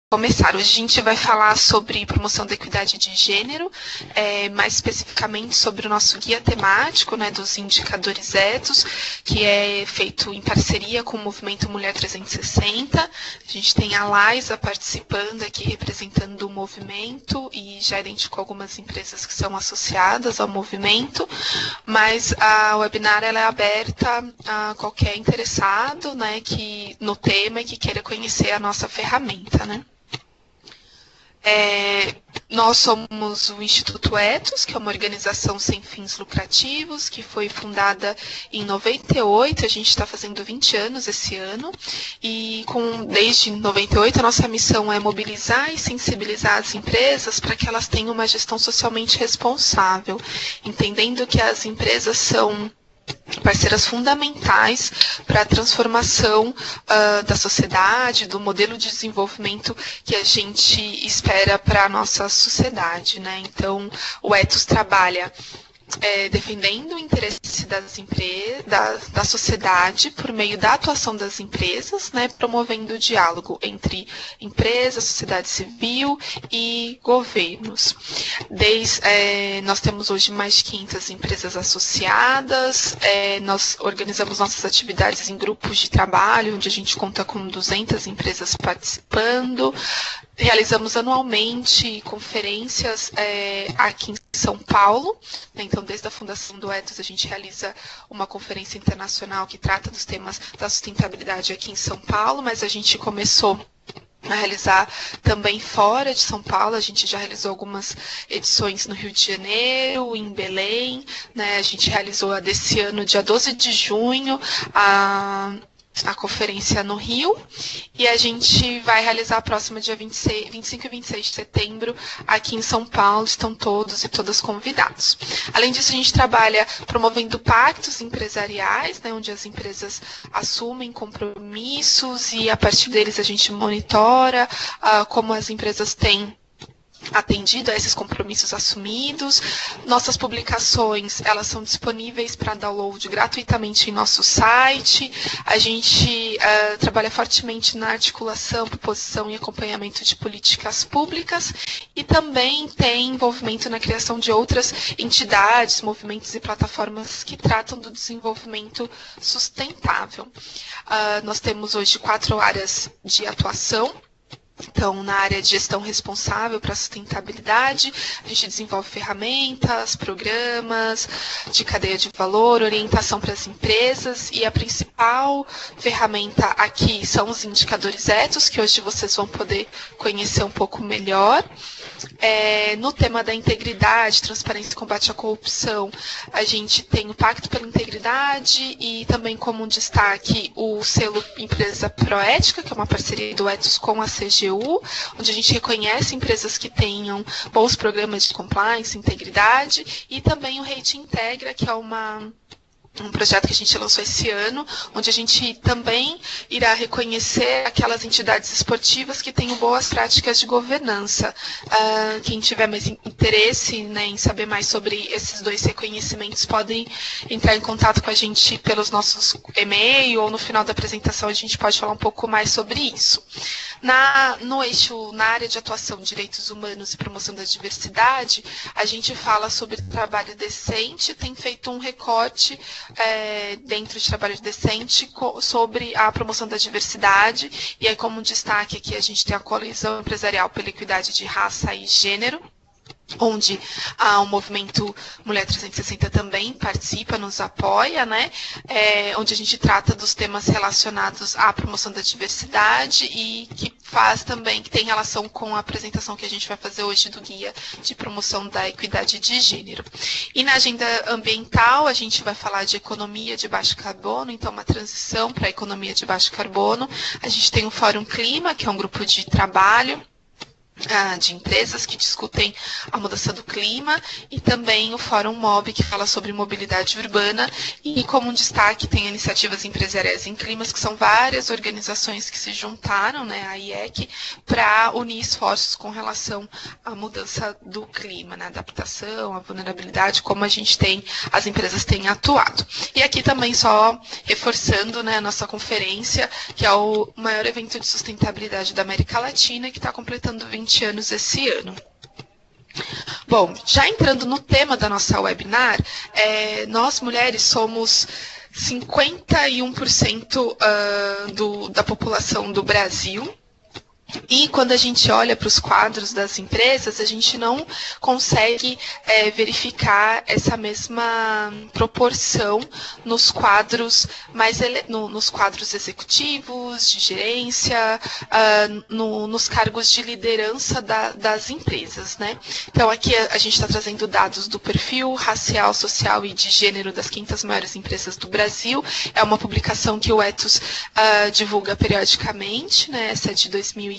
começar. Hoje a gente vai falar sobre promoção da equidade de gênero, mais especificamente sobre o nosso guia temático, né, dos indicadores etos, que é feito em parceria com o Movimento Mulher 360. A gente tem a Laisa participando aqui, representando o movimento, e já identificou algumas empresas que são associadas ao movimento, mas a webinar ela é aberta a qualquer interessado, né, no tema e que queira conhecer a nossa ferramenta, né. Nós somos o Instituto Etos, que é uma organização sem fins lucrativos, que foi fundada em 98, a gente está fazendo 20 anos esse ano, e desde 98 a nossa missão é mobilizar e sensibilizar as empresas para que elas tenham uma gestão socialmente responsável, entendendo que as empresas são parceiras fundamentais para a transformação da sociedade, do modelo de desenvolvimento que a gente espera para a nossa sociedade, né? Então, o Etos trabalha defendendo o interesse das empresas, da sociedade, por meio da atuação das empresas, né, promovendo o diálogo entre empresas, sociedade civil e governos. Nós temos hoje mais de 500 empresas associadas, nós organizamos nossas atividades em grupos de trabalho, onde a gente conta com 200 empresas participando. Realizamos anualmente conferências aqui em São Paulo, né? Então, desde a fundação do Etos, a gente realiza uma conferência internacional que trata dos temas da sustentabilidade aqui em São Paulo, mas a gente começou a realizar também fora de São Paulo. A gente já realizou algumas edições no Rio de Janeiro, em Belém, né? A gente realizou a desse ano, dia 12 de junho, a conferência no Rio, e a gente vai realizar a próxima dia 25 e 26 de setembro aqui em São Paulo. Estão todos e todas convidados. Além disso, a gente trabalha promovendo pactos empresariais, né, onde as empresas assumem compromissos e a partir deles a gente monitora como as empresas têm atendido a esses compromissos assumidos. Nossas publicações, elas são disponíveis para download gratuitamente em nosso site. A gente trabalha fortemente na articulação, proposição e acompanhamento de políticas públicas e também tem envolvimento na criação de outras entidades, movimentos e plataformas que tratam do desenvolvimento sustentável. Nós temos hoje 4 áreas de atuação. Então, na área de gestão responsável para a sustentabilidade, a gente desenvolve ferramentas, programas de cadeia de valor, orientação para as empresas, e a principal ferramenta aqui são os indicadores etos, que hoje vocês vão poder conhecer um pouco melhor. No tema da integridade, transparência e combate à corrupção, a gente tem o Pacto pela Integridade e também como destaque o selo Empresa Proética, que é uma parceria do Etos com a CGU, onde a gente reconhece empresas que tenham bons programas de compliance, integridade, e também o Rate Integra, que é um projeto que a gente lançou esse ano, onde a gente também irá reconhecer aquelas entidades esportivas que tenham boas práticas de governança. Quem tiver mais interesse, né, em saber mais sobre esses 2 reconhecimentos, podem entrar em contato com a gente pelos nossos e-mail, ou no final da apresentação a gente pode falar um pouco mais sobre isso. No eixo, na área de atuação de direitos humanos e promoção da diversidade, a gente fala sobre trabalho decente, tem feito um recorte dentro de trabalho decente sobre a promoção da diversidade, e aí como destaque aqui a gente tem a Coalizão Empresarial pela Equidade de Raça e Gênero, onde o movimento Mulher 360 também participa, nos apoia, né? Onde a gente trata dos temas relacionados à promoção da diversidade e que tem relação com a apresentação que a gente vai fazer hoje do Guia de Promoção da Equidade de Gênero. E na agenda ambiental, a gente vai falar de economia de baixo carbono, então uma transição para a economia de baixo carbono. A gente tem o Fórum Clima, que é um grupo de trabalho de empresas que discutem a mudança do clima, e também o Fórum MOB, que fala sobre mobilidade urbana, e como um destaque tem iniciativas empresariais em climas, que são várias organizações que se juntaram, né, a IEC, para unir esforços com relação à mudança do clima, né, adaptação, a vulnerabilidade, como as empresas têm atuado. E aqui também só reforçando, né, a nossa conferência, que é o maior evento de sustentabilidade da América Latina, que está completando 20 anos esse ano. Bom, já entrando no tema da nossa webinar, nós mulheres somos 51% da população do Brasil. E quando a gente olha para os quadros das empresas, a gente não consegue verificar essa mesma proporção nos quadros nos quadros executivos, de gerência, nos cargos de liderança das empresas, né? Então aqui a gente está trazendo dados do perfil racial, social e de gênero das 500 maiores empresas do Brasil. É uma publicação que o Ethos divulga periodicamente, né? Essa é de 2015,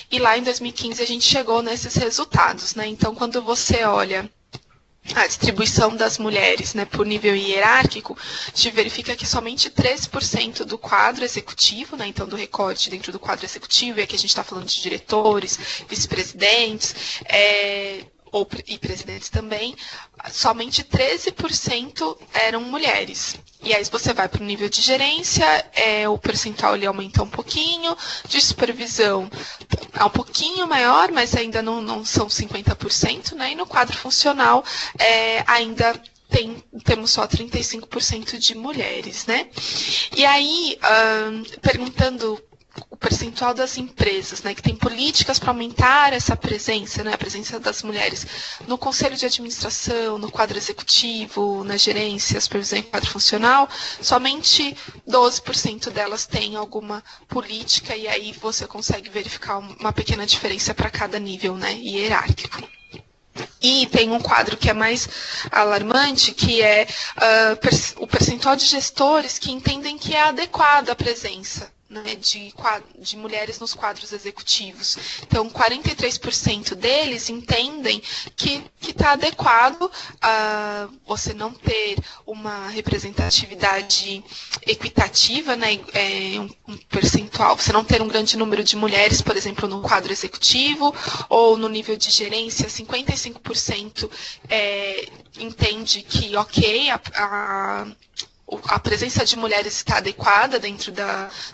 e lá em 2015 a gente chegou nesses resultados, né? Então, quando você olha a distribuição das mulheres, né, por nível hierárquico, a gente verifica que somente 13% do quadro executivo, né, então do recorte dentro do quadro executivo, e aqui a gente está falando de diretores, vice-presidentes, e presidentes também, somente 13% eram mulheres. E aí, se você vai para o nível de gerência, o percentual ele aumenta um pouquinho, de supervisão é um pouquinho maior, mas ainda não são 50%, né? E no quadro funcional, ainda temos só 35% de mulheres, né? E aí, perguntando o percentual das empresas, né, que tem políticas para aumentar essa presença, né, a presença das mulheres no conselho de administração, no quadro executivo, na gerência, supervisão e quadro funcional, somente 12% delas têm alguma política, e aí você consegue verificar uma pequena diferença para cada nível, né, hierárquico. E tem um quadro que é mais alarmante, que é o percentual de gestores que entendem que é adequada a presença, né, de mulheres nos quadros executivos. Então, 43% deles entendem que está adequado a você não ter uma representatividade equitativa, né, um percentual, você não ter um grande número de mulheres, por exemplo, no quadro executivo, ou no nível de gerência, 55% entende que, ok, a presença de mulheres está adequada dentro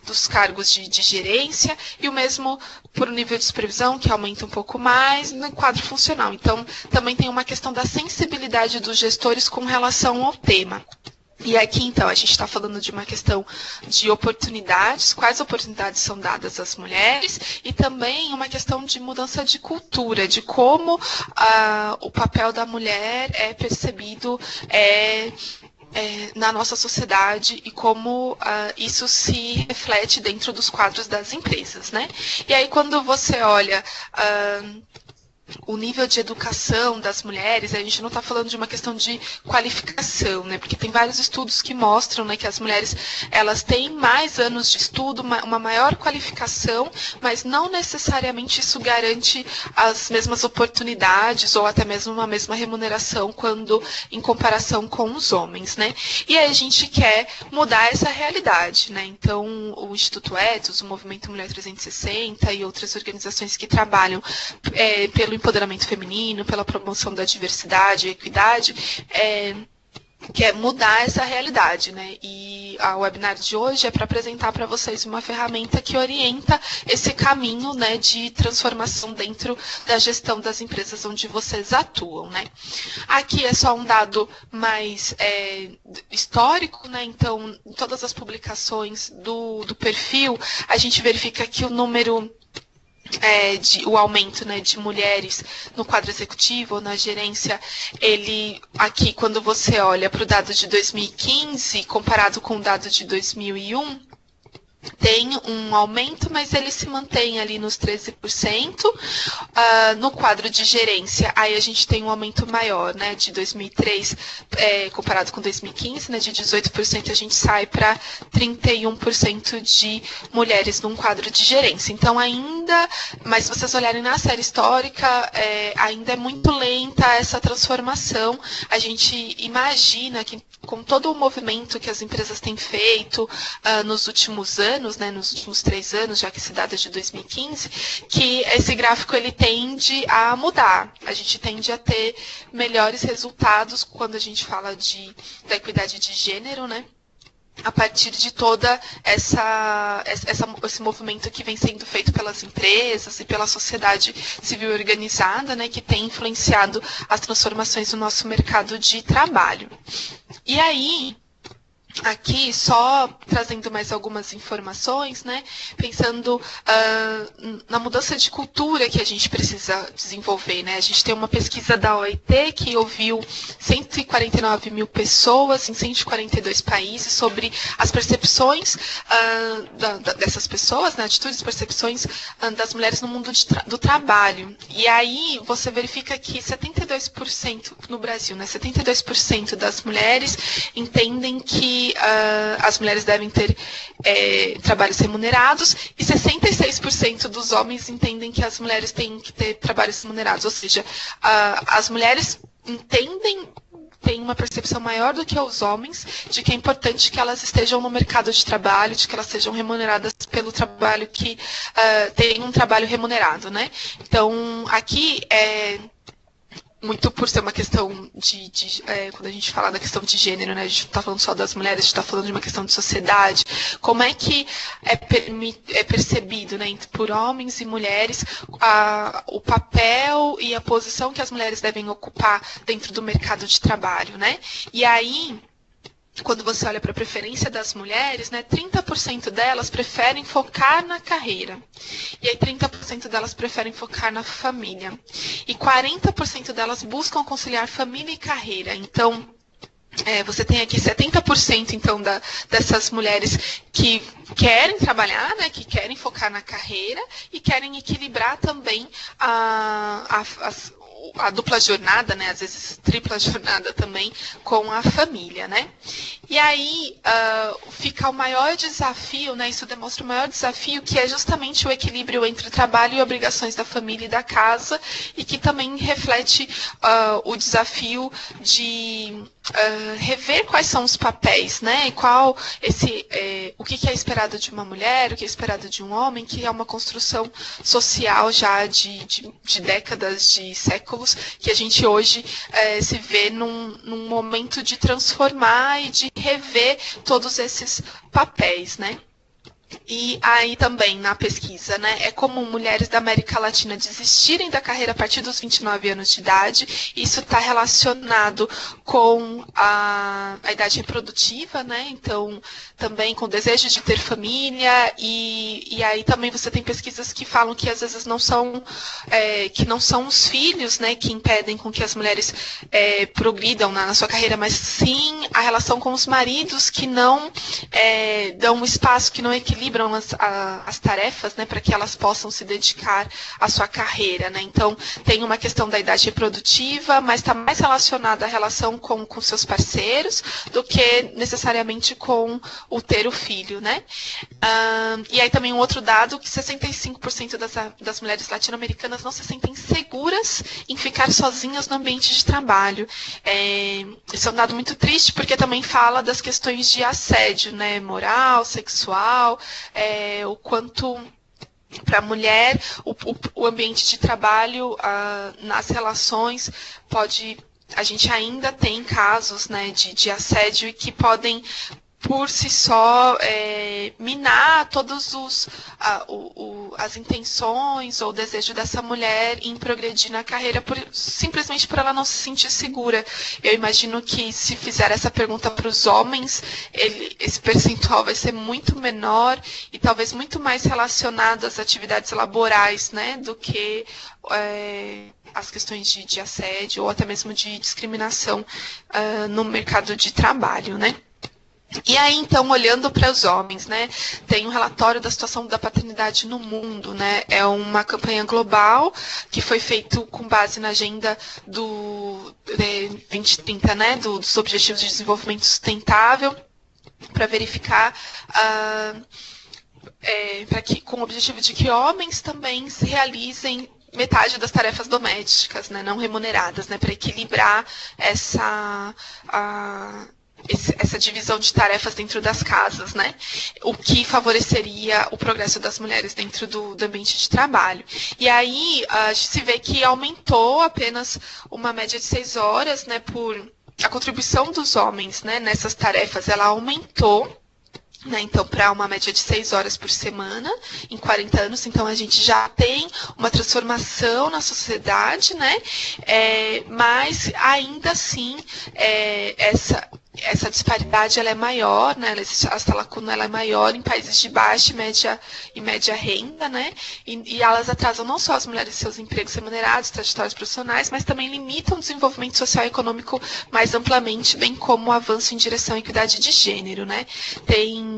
dos cargos de gerência, e o mesmo por nível de supervisão, que aumenta um pouco mais, no quadro funcional. Então, também tem uma questão da sensibilidade dos gestores com relação ao tema. E aqui, então, a gente está falando de uma questão de oportunidades, quais oportunidades são dadas às mulheres, e também uma questão de mudança de cultura, de como o papel da mulher é percebido na nossa sociedade, e como isso se reflete dentro dos quadros das empresas, né? E aí, quando você olha o nível de educação das mulheres, a gente não está falando de uma questão de qualificação, né? Porque tem vários estudos que mostram, né, que as mulheres, elas têm mais anos de estudo, uma maior qualificação, mas não necessariamente isso garante as mesmas oportunidades ou até mesmo uma mesma remuneração quando em comparação com os homens, né? E aí a gente quer mudar essa realidade, né? Então, o Instituto Ethos, o Movimento Mulher 360 e outras organizações que trabalham pelo empoderamento feminino, pela promoção da diversidade e equidade, quer mudar essa realidade, né? E a webinar de hoje é para apresentar para vocês uma ferramenta que orienta esse caminho, né, de transformação dentro da gestão das empresas onde vocês atuam, né? Aqui é só um dado mais histórico, né? Então, em todas as publicações do perfil, a gente verifica que o número o aumento, né, de mulheres no quadro executivo ou na gerência, aqui, quando você olha para o dado de 2015, comparado com o dado de 2001, tem um aumento, mas ele se mantém ali nos 13%. No quadro de gerência, aí a gente tem um aumento maior, né, de 2003, comparado com 2015, né, de 18% a gente sai para 31% de mulheres num quadro de gerência. Então ainda, mas se vocês olharem na série histórica, ainda é muito lenta essa transformação. A gente imagina que com todo o movimento que as empresas têm feito nos últimos anos, né, nos últimos 3 anos, já que esse dado é de 2015, que esse gráfico ele tende a mudar. A gente tende a ter melhores resultados quando a gente fala da equidade de gênero, né? A partir de toda esse movimento que vem sendo feito pelas empresas e pela sociedade civil organizada, né, que tem influenciado as transformações no nosso mercado de trabalho. E aí, aqui, só trazendo mais algumas informações, né, pensando na mudança de cultura que a gente precisa desenvolver, né? A gente tem uma pesquisa da OIT que ouviu 149 mil pessoas em 142 países sobre as percepções dessas pessoas, né, atitudes e percepções das mulheres no mundo do trabalho. E aí você verifica que 72% no Brasil, né, 72% das mulheres entendem que as mulheres devem ter trabalhos remunerados e 66% dos homens entendem que as mulheres têm que ter trabalhos remunerados. Ou seja, as mulheres têm uma percepção maior do que os homens de que é importante que elas estejam no mercado de trabalho, de que elas sejam remuneradas pelo trabalho que tem um trabalho remunerado, né? Então, aqui muito por ser uma questão quando a gente fala da questão de gênero, né, a gente não está falando só das mulheres, a gente está falando de uma questão de sociedade, como é que é percebido, né, por homens e mulheres o papel e a posição que as mulheres devem ocupar dentro do mercado de trabalho, né? E aí, quando você olha para a preferência das mulheres, né, 30% delas preferem focar na carreira. E aí 30% delas preferem focar na família. E 40% delas buscam conciliar família e carreira. Então, você tem aqui 70% então, dessas mulheres que querem trabalhar, né, que querem focar na carreira e querem equilibrar também a dupla jornada, né, às vezes tripla jornada também, com a família, né? E aí fica o maior desafio, né, isso demonstra o maior desafio, que é justamente o equilíbrio entre o trabalho e obrigações da família e da casa, e que também reflete o desafio de rever quais são os papéis, né, e o que é esperado de uma mulher, o que é esperado de um homem, que é uma construção social já de décadas, de séculos, que a gente hoje se vê num momento de transformar e de rever todos esses papéis, né? E aí também, na pesquisa, né, é comum mulheres da América Latina desistirem da carreira a partir dos 29 anos de idade. Isso está relacionado com a idade reprodutiva, né, então também com o desejo de ter família, e aí também você tem pesquisas que falam que às vezes não são os filhos, né, que impedem com que as mulheres progridam na sua carreira, mas sim a relação com os maridos que não dão um espaço, que não equilibram as tarefas, né, para que elas possam se dedicar à sua carreira, né? Então, tem uma questão da idade reprodutiva, mas está mais relacionada à relação com seus parceiros do que necessariamente com o ter o filho, né? E aí também um outro dado, que 65% das mulheres latino-americanas não se sentem seguras em ficar sozinhas no ambiente de trabalho. Esse é um dado muito triste, porque também fala das questões de assédio, né, moral, sexual, o quanto para a mulher o ambiente de trabalho nas relações a gente ainda tem casos, né, de assédio, e que podem por si só minar todos as intenções ou o desejo dessa mulher em progredir na carreira, simplesmente por ela não se sentir segura. Eu imagino que se fizer essa pergunta para os homens, esse percentual vai ser muito menor e talvez muito mais relacionado às atividades laborais, né, do que as questões de assédio ou até mesmo de discriminação no mercado de trabalho, né? E aí, então, olhando para os homens, né, tem um relatório da situação da paternidade no mundo, né, é uma campanha global que foi feita com base na agenda do 2030, né, dos Objetivos de Desenvolvimento Sustentável, para verificar com o objetivo de que homens também se realizem metade das tarefas domésticas, né, não remuneradas, né, para equilibrar essa divisão de tarefas dentro das casas, né? O que favoreceria o progresso das mulheres dentro do ambiente de trabalho. E aí a gente se vê que aumentou apenas uma média de 6 horas, né? A contribuição dos homens, né, nessas tarefas, ela aumentou. Né, então, para uma média de 6 horas por semana, em 40 anos, então a gente já tem uma transformação na sociedade, né? Mas ainda assim, essa disparidade ela é maior, né? Essa lacuna ela é maior em países de baixa e média renda, né? E elas atrasam não só as mulheres seus empregos remunerados, trajetórias profissionais, mas também limitam o desenvolvimento social e econômico mais amplamente, bem como o avanço em direção à equidade de gênero, né? Tem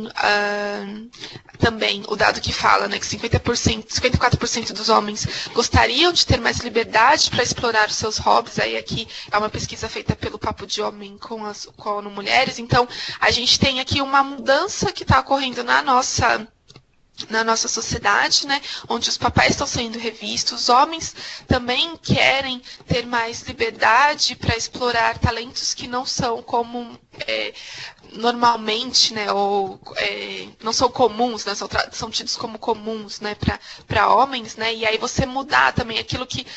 também o dado que fala, né, que 54% dos homens gostariam de ter mais liberdade para explorar os seus hobbies. Aí aqui é uma pesquisa feita pelo Papo de Homem com a ONU Mulheres. Então, a gente tem aqui uma mudança que está ocorrendo na nossa sociedade, né, onde os papéis estão sendo revistos, os homens também querem ter mais liberdade para explorar talentos que não são como normalmente, né, ou não são comuns, né, são tidos como comuns, né, para homens, né, e aí você mudar também aquilo que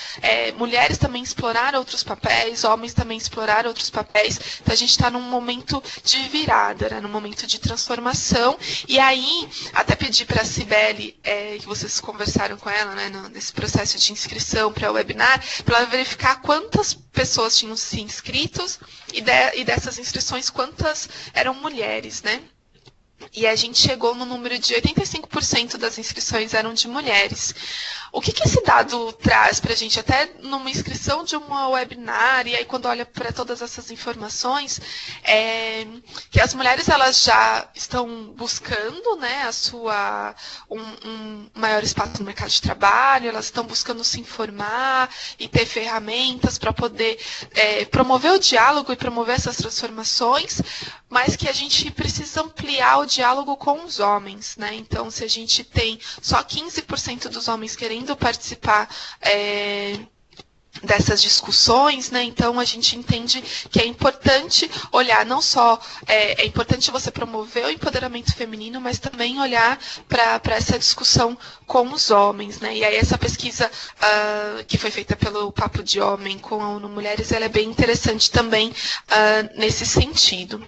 mulheres também explorar outros papéis, homens também explorar outros papéis. Então a gente está num momento de virada, né, num momento de transformação. E aí até pedir para a Cibele, que vocês conversaram com ela, né, nesse processo de inscrição para o webinar, para ela verificar quantas pessoas tinham se inscritos e dessas inscrições quantas eram mulheres, né? E a gente chegou no número de 85% das inscrições eram de mulheres. O que esse dado traz para a gente? Até numa inscrição de uma webinar, e aí quando olha para todas essas informações, que as mulheres elas já estão buscando, né, um maior espaço no mercado de trabalho, elas estão buscando se informar e ter ferramentas para poder promover o diálogo e promover essas transformações, mas que a gente precisa ampliar o diálogo com os homens, né? Então, se a gente tem só 15% dos homens querendo participar dessas discussões, né? Então a gente entende que é importante olhar, não só é importante você promover o empoderamento feminino, mas também olhar para essa discussão com os homens, né? E aí essa pesquisa que foi feita pelo Papo de Homem com a ONU Mulheres, ela é bem interessante também nesse sentido.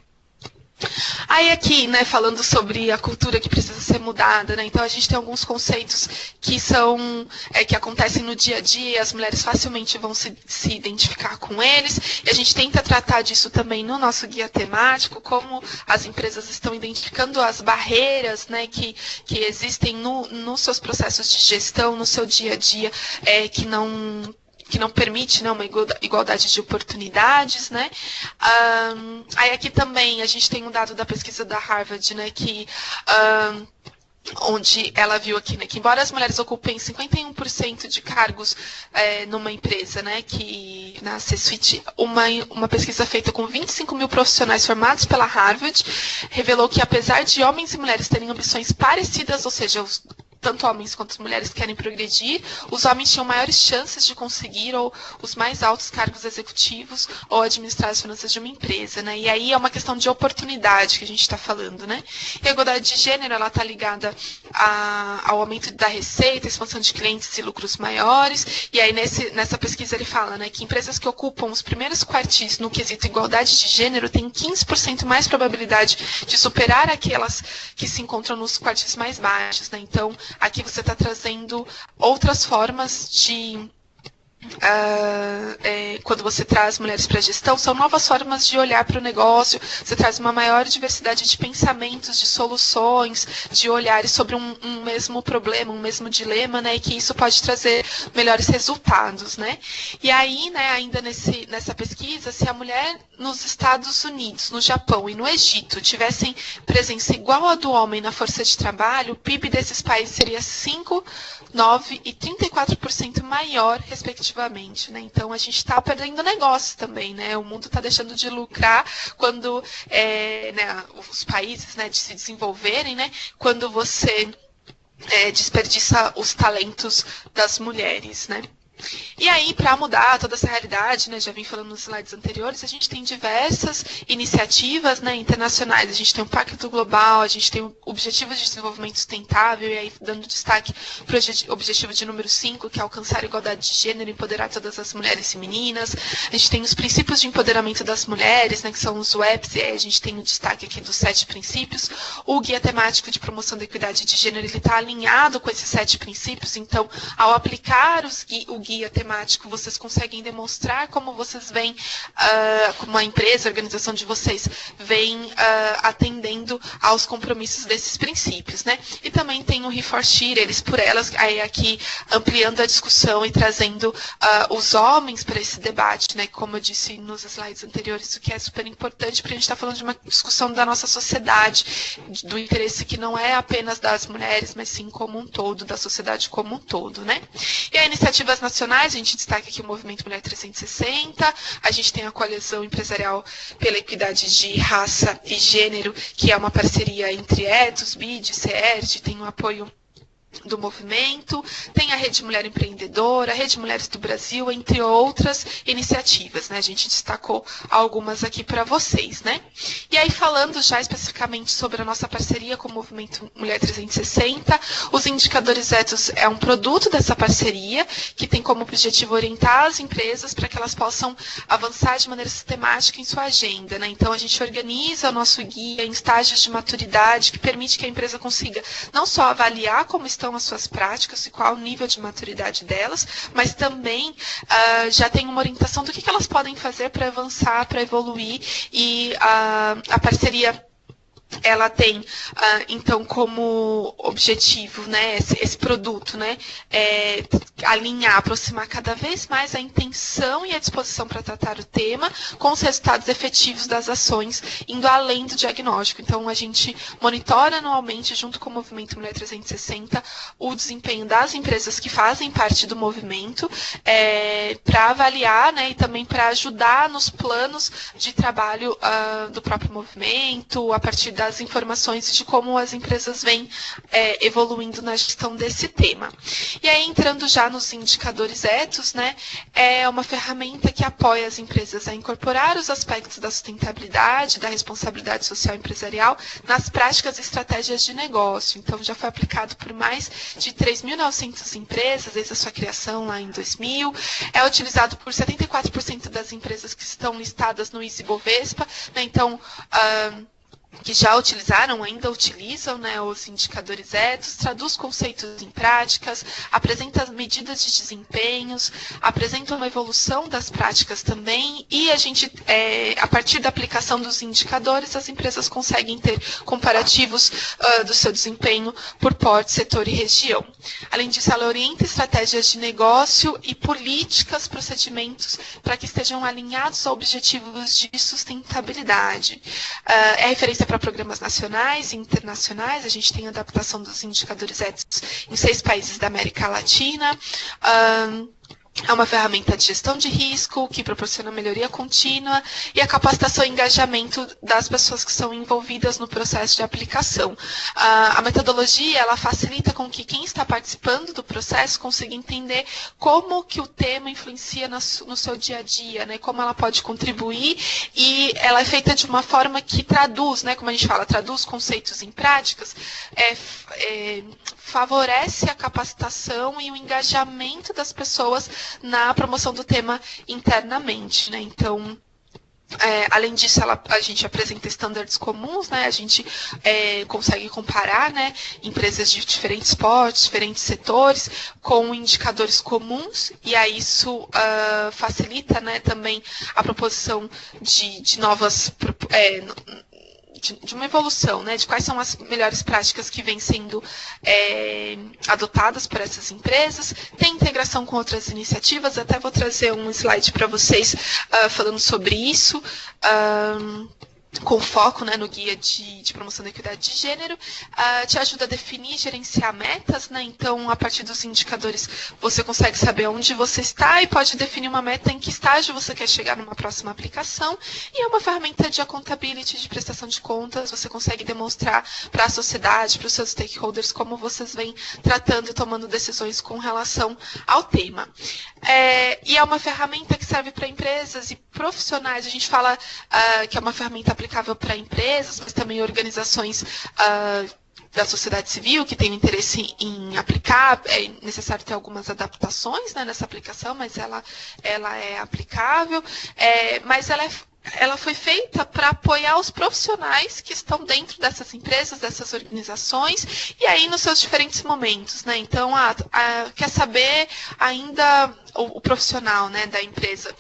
Aí aqui, né, falando sobre a cultura que precisa ser mudada, né, então a gente tem alguns conceitos que que acontecem no dia a dia, as mulheres facilmente vão se identificar com eles, e a gente tenta tratar disso também no nosso guia temático, como as empresas estão identificando as barreiras, né, que existem nos seus processos de gestão, no seu dia a dia, que não permite, né, uma igualdade de oportunidades, né? Aí aqui também a gente tem um dado da pesquisa da Harvard, né, onde ela viu aqui, né, que embora as mulheres ocupem 51% de cargos numa empresa, né, que na C-Suite, uma pesquisa feita com 25 mil profissionais formados pela Harvard, revelou que apesar de homens e mulheres terem ambições parecidas, ou seja, tanto homens quanto mulheres querem progredir, os homens tinham maiores chances de conseguir os mais altos cargos executivos ou administrar as finanças de uma empresa, né? E aí é uma questão de oportunidade que a gente está falando, né? E a igualdade de gênero, ela está ligada ao aumento da receita, expansão de clientes e lucros maiores. E aí nessa pesquisa ele fala, né, que empresas que ocupam os primeiros quartis no quesito igualdade de gênero têm 15% mais probabilidade de superar aquelas que se encontram nos quartis mais baixos, né? Então, aqui você está trazendo outras formas de... quando você traz mulheres para a gestão, são novas formas de olhar para o negócio, você traz uma maior diversidade de pensamentos, de soluções, de olhares sobre um mesmo problema, um mesmo dilema, né, e que isso pode trazer melhores resultados, né? E aí, né, ainda nessa pesquisa, se a mulher nos Estados Unidos, no Japão e no Egito tivessem presença igual à do homem na força de trabalho, o PIB desses países seria 5, 9 e 34% maior, respectivamente, né? Então, a gente está perdendo negócio também, né? O mundo está deixando de lucrar quando né, os países, né, de se desenvolverem, né? Quando você desperdiça os talentos das mulheres, né? E aí, para mudar toda essa realidade, né, já vim falando nos slides anteriores, a gente tem diversas iniciativas, né, internacionais. A gente tem o Pacto Global, a gente tem o Objetivo de Desenvolvimento Sustentável, e aí dando destaque para o objetivo de número 5, que é alcançar a igualdade de gênero e empoderar todas as mulheres e meninas. A gente tem os princípios de empoderamento das mulheres, né, que são os WEPs, e aí a gente tem o destaque aqui dos 7 princípios. O Guia Temático de Promoção da Equidade de Gênero, ele está alinhado com esses 7 princípios, então, ao aplicar o guia temático, vocês conseguem demonstrar como vocês vêm, como a empresa, a organização de vocês vem atendendo aos compromissos desses princípios, né? E também tem o He for She, eles por elas, aí aqui ampliando a discussão e trazendo os homens para esse debate, né? Como eu disse nos slides anteriores, o que é super importante, porque a gente está falando de uma discussão da nossa sociedade, do interesse que não é apenas das mulheres, mas sim como um todo, da sociedade como um todo, né? E as iniciativas nacionais, a gente destaca aqui o Movimento Mulher 360, a gente tem a Coalizão Empresarial pela Equidade de Raça e Gênero, que é uma parceria entre Etos, BID, CERD, tem o apoio do movimento, tem a Rede Mulher Empreendedora, a Rede Mulheres do Brasil, entre outras iniciativas, né? A gente destacou algumas aqui para vocês, né? E aí, falando já especificamente sobre a nossa parceria com o Movimento Mulher 360, os indicadores Etos é um produto dessa parceria, que tem como objetivo orientar as empresas para que elas possam avançar de maneira sistemática em sua agenda, né? Então, a gente organiza o nosso guia em estágios de maturidade, que permite que a empresa consiga não só avaliar como estão as suas práticas e qual o nível de maturidade delas, mas também já tem uma orientação do que elas podem fazer para avançar, para evoluir, e a parceria ela tem, então, como objetivo, né, esse produto, né, alinhar, aproximar cada vez mais a intenção e a disposição para tratar o tema com os resultados efetivos das ações, indo além do diagnóstico. Então, a gente monitora anualmente, junto com o Movimento Mulher 360, o desempenho das empresas que fazem parte do movimento, para avaliar, né, e também para ajudar nos planos de trabalho do próprio movimento, a partir das informações de como as empresas vêm evoluindo na gestão desse tema. E aí, entrando já nos indicadores Etos, né, é uma ferramenta que apoia as empresas a incorporar os aspectos da sustentabilidade, da responsabilidade social empresarial nas práticas e estratégias de negócio. Então, já foi aplicado por mais de 3.900 empresas, desde a sua criação lá em 2000. É utilizado por 74% das empresas que estão listadas no ISE Bovespa, né, então, que já utilizaram, ainda utilizam, né, os indicadores Etos, traduz conceitos em práticas, apresenta medidas de desempenhos, apresenta uma evolução das práticas também, e a gente, a partir da aplicação dos indicadores, as empresas conseguem ter comparativos do seu desempenho por porte, setor e região. Além disso, ela orienta estratégias de negócio e políticas, procedimentos, para que estejam alinhados a objetivos de sustentabilidade. É referência para programas nacionais e internacionais, a gente tem a adaptação dos indicadores Etos em 6 países da América Latina. É uma ferramenta de gestão de risco que proporciona melhoria contínua e a capacitação e engajamento das pessoas que são envolvidas no processo de aplicação. A metodologia, ela facilita com que quem está participando do processo consiga entender como que o tema influencia no seu dia a dia, né, como ela pode contribuir, e ela é feita de uma forma que traduz, né, como a gente fala, traduz conceitos em práticas, favorece a capacitação e o engajamento das pessoas na promoção do tema internamente, né? Então, além disso, a gente apresenta estándares comuns, né? A gente consegue comparar, né, empresas de diferentes portes, diferentes setores, com indicadores comuns, e aí isso facilita, né, também a proposição de novas de uma evolução, né, de quais são as melhores práticas que vêm sendo adotadas por essas empresas. Tem integração com outras iniciativas, até vou trazer um slide para vocês falando sobre isso. Com foco, né, no guia de promoção da equidade de gênero, te ajuda a definir e gerenciar metas, né? Então, a partir dos indicadores, você consegue saber onde você está e pode definir uma meta em que estágio você quer chegar numa próxima aplicação. E é uma ferramenta de accountability, de prestação de contas, você consegue demonstrar para a sociedade, para os seus stakeholders, como vocês vêm tratando e tomando decisões com relação ao tema. E é uma ferramenta que serve para empresas e profissionais. A gente fala que é uma ferramenta aplicável para empresas, mas também organizações da sociedade civil que têm interesse em aplicar. É necessário ter algumas adaptações, né, nessa aplicação, mas ela é aplicável. Mas ela foi feita para apoiar os profissionais que estão dentro dessas empresas, dessas organizações, e aí nos seus diferentes momentos, né? Então, quer saber ainda o profissional, né, da empresa.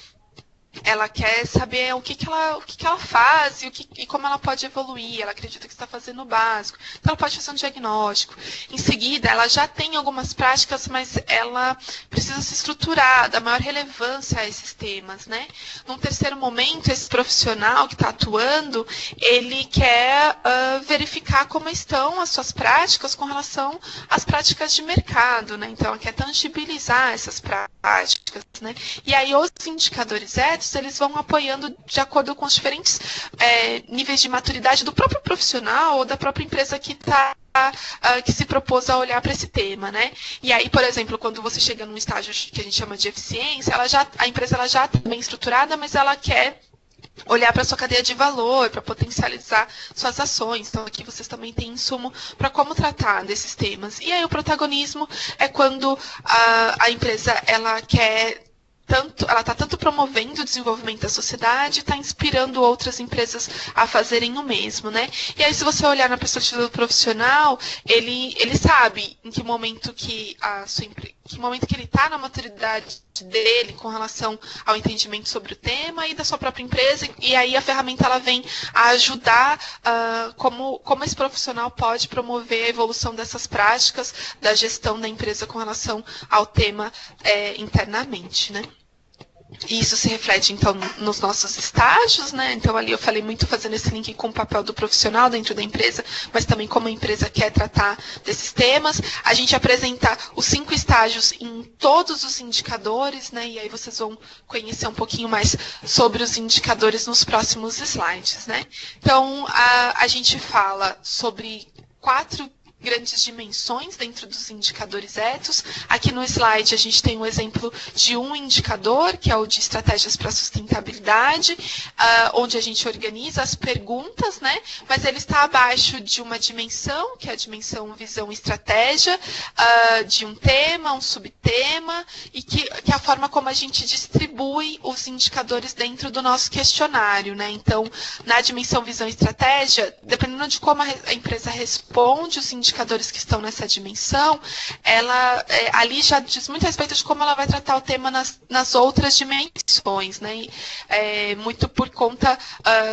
Ela quer saber o que ela faz e como ela pode evoluir. Ela acredita que está fazendo o básico. Então, ela pode fazer um diagnóstico. Em seguida, ela já tem algumas práticas, mas ela precisa se estruturar, dar maior relevância a esses temas, né? Num terceiro momento, esse profissional que está atuando, ele quer verificar como estão as suas práticas com relação às práticas de mercado, né? Então, ela quer tangibilizar essas práticas, né? E aí, os indicadores éticos, eles vão apoiando de acordo com os diferentes níveis de maturidade do próprio profissional ou da própria empresa que se propôs a olhar para esse tema, né? E aí, por exemplo, quando você chega num estágio que a gente chama de eficiência, a empresa já está bem estruturada, mas ela quer olhar para a sua cadeia de valor, para potencializar suas ações. Então, aqui vocês também têm insumo para como tratar desses temas. E aí, o protagonismo é quando a empresa ela está tanto promovendo o desenvolvimento da sociedade, está inspirando outras empresas a fazerem o mesmo, né? E aí, se você olhar na perspectiva do profissional, ele sabe em que momento que ele está na maturidade dele com relação ao entendimento sobre o tema e da sua própria empresa, e aí a ferramenta ela vem a ajudar como esse profissional pode promover a evolução dessas práticas da gestão da empresa com relação ao tema internamente, né? E isso se reflete, então, nos nossos estágios, né? Então, ali eu falei muito fazendo esse link com o papel do profissional dentro da empresa, mas também como a empresa quer tratar desses temas. A gente apresenta os 5 estágios em todos os indicadores, né? E aí vocês vão conhecer um pouquinho mais sobre os indicadores nos próximos slides, né? Então, a gente fala sobre 4 grandes dimensões dentro dos indicadores éticos. Aqui no slide a gente tem um exemplo de um indicador, que é o de estratégias para sustentabilidade, onde a gente organiza as perguntas, né? Mas ele está abaixo de uma dimensão, que é a dimensão visão e estratégia, de um tema, um subtema, e que é a forma como a gente distribui os indicadores dentro do nosso questionário, né? Então, na dimensão visão e estratégia, dependendo de como a empresa responde os indicadores que estão nessa dimensão, ela ali já diz muito a respeito de como ela vai tratar o tema nas outras dimensões, né? Muito por conta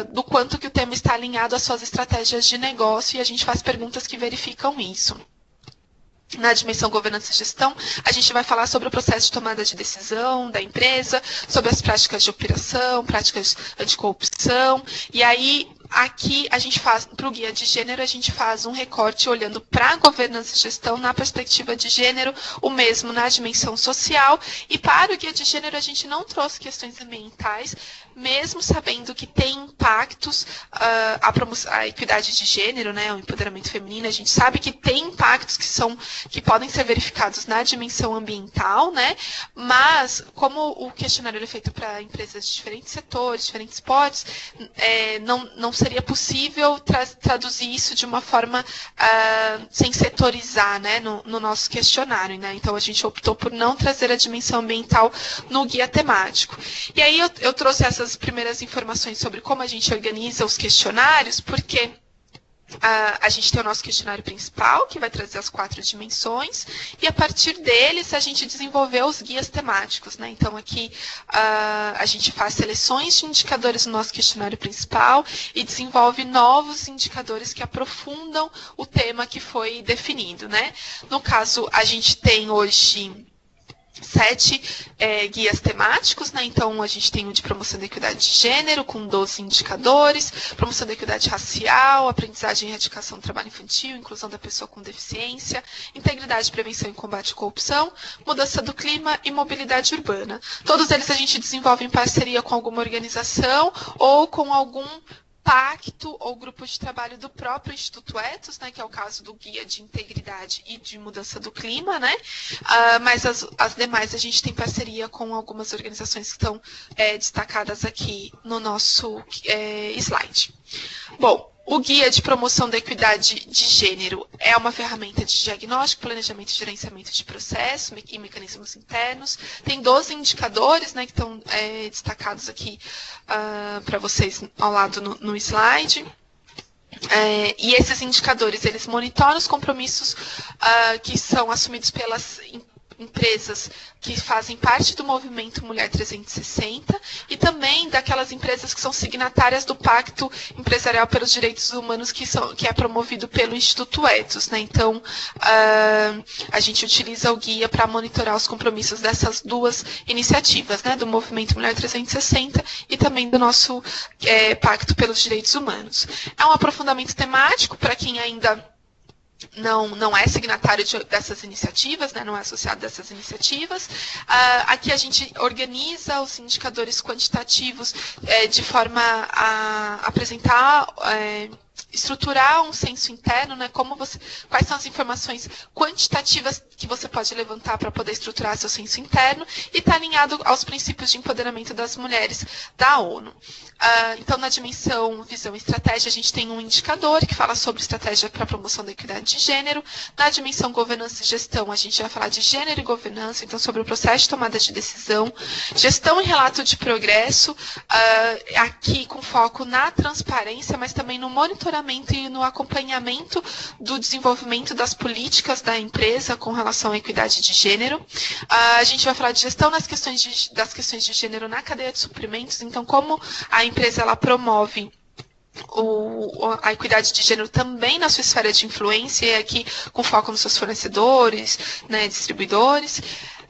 do quanto que o tema está alinhado às suas estratégias de negócio, e a gente faz perguntas que verificam isso. Na dimensão governança e gestão, a gente vai falar sobre o processo de tomada de decisão da empresa, sobre as práticas de operação, práticas anticorrupção, e aí aqui a gente faz, para o guia de gênero, a gente faz um recorte olhando para a governança e gestão na perspectiva de gênero, o mesmo na dimensão social, e para o guia de gênero a gente não trouxe questões ambientais, mesmo sabendo que tem impactos a equidade de gênero, né, o empoderamento feminino, a gente sabe que tem impactos que podem ser verificados na dimensão ambiental, né, mas como o questionário é feito para empresas de diferentes setores, diferentes portes, não seria possível traduzir isso de uma forma sem setorizar, né, no nosso questionário, né, então a gente optou por não trazer a dimensão ambiental no guia temático. E aí eu trouxe essas primeiras informações sobre como a gente organiza os questionários, porque A gente tem o nosso questionário principal, que vai trazer as 4 dimensões, e a partir deles a gente desenvolveu os guias temáticos, né? Então aqui a gente faz seleções de indicadores no nosso questionário principal e desenvolve novos indicadores que aprofundam o tema que foi definido, né? No caso, a gente tem hoje 7 guias temáticos, né? Então, a gente tem o de promoção da equidade de gênero, com 12 indicadores, promoção da equidade racial, aprendizagem e erradicação do trabalho infantil, inclusão da pessoa com deficiência, integridade, prevenção e combate à corrupção, mudança do clima e mobilidade urbana. Todos eles a gente desenvolve em parceria com alguma organização ou com algum pacto ou grupo de trabalho do próprio Instituto Ethos, né, que é o caso do Guia de Integridade e de Mudança do Clima, né, mas as demais a gente tem parceria com algumas organizações que estão destacadas aqui no nosso slide. Bom, o Guia de Promoção da Equidade de Gênero é uma ferramenta de diagnóstico, planejamento e gerenciamento de processos e mecanismos internos. Tem 12 indicadores, né, que estão destacados aqui para vocês ao lado no slide. E esses indicadores, eles monitoram os compromissos que são assumidos pelas empresas que fazem parte do movimento Mulher 360 e também daquelas empresas que são signatárias do Pacto Empresarial pelos Direitos Humanos que é promovido pelo Instituto Ethos, né? Então, a gente utiliza o guia para monitorar os compromissos dessas duas iniciativas, né? Do movimento Mulher 360 e também do nosso Pacto pelos Direitos Humanos. É um aprofundamento temático para quem ainda não é signatário dessas iniciativas, né, não é associado dessas iniciativas. Aqui a gente organiza os indicadores quantitativos de forma a apresentar, estruturar um senso interno, né, quais são as informações quantitativas que você pode levantar para poder estruturar seu senso interno e está alinhado aos princípios de empoderamento das mulheres da ONU. Então, na dimensão visão e estratégia, a gente tem um indicador que fala sobre estratégia para a promoção da equidade de gênero. Na dimensão governança e gestão, a gente vai falar de gênero e governança, então sobre o processo de tomada de decisão. Gestão e relato de progresso, aqui com foco na transparência, mas também no monitoramento e no acompanhamento do desenvolvimento das políticas da empresa com relação à equidade de gênero. A gente vai falar de gestão das questões de gênero na cadeia de suprimentos, então como a empresa ela promove a equidade de gênero também na sua esfera de influência, e aqui com foco nos seus fornecedores, né, distribuidores.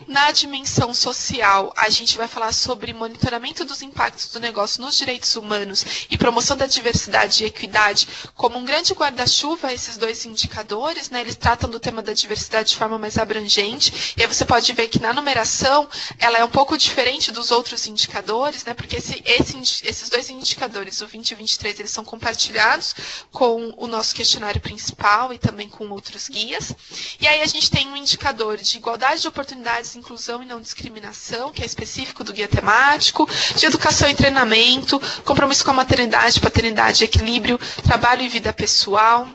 Na dimensão social, a gente vai falar sobre monitoramento dos impactos do negócio nos direitos humanos e promoção da diversidade e equidade como um grande guarda-chuva a esses dois indicadores, né? Eles tratam do tema da diversidade de forma mais abrangente, e aí você pode ver que na numeração ela é um pouco diferente dos outros indicadores, né? Porque esses dois indicadores, o 20 e o 23, eles são compartilhados com o nosso questionário principal e também com outros guias. E aí a gente tem um indicador de igualdade de oportunidades, inclusão e não discriminação, que é específico do guia temático, de educação e treinamento, compromisso com a maternidade, paternidade, equilíbrio, trabalho e vida pessoal,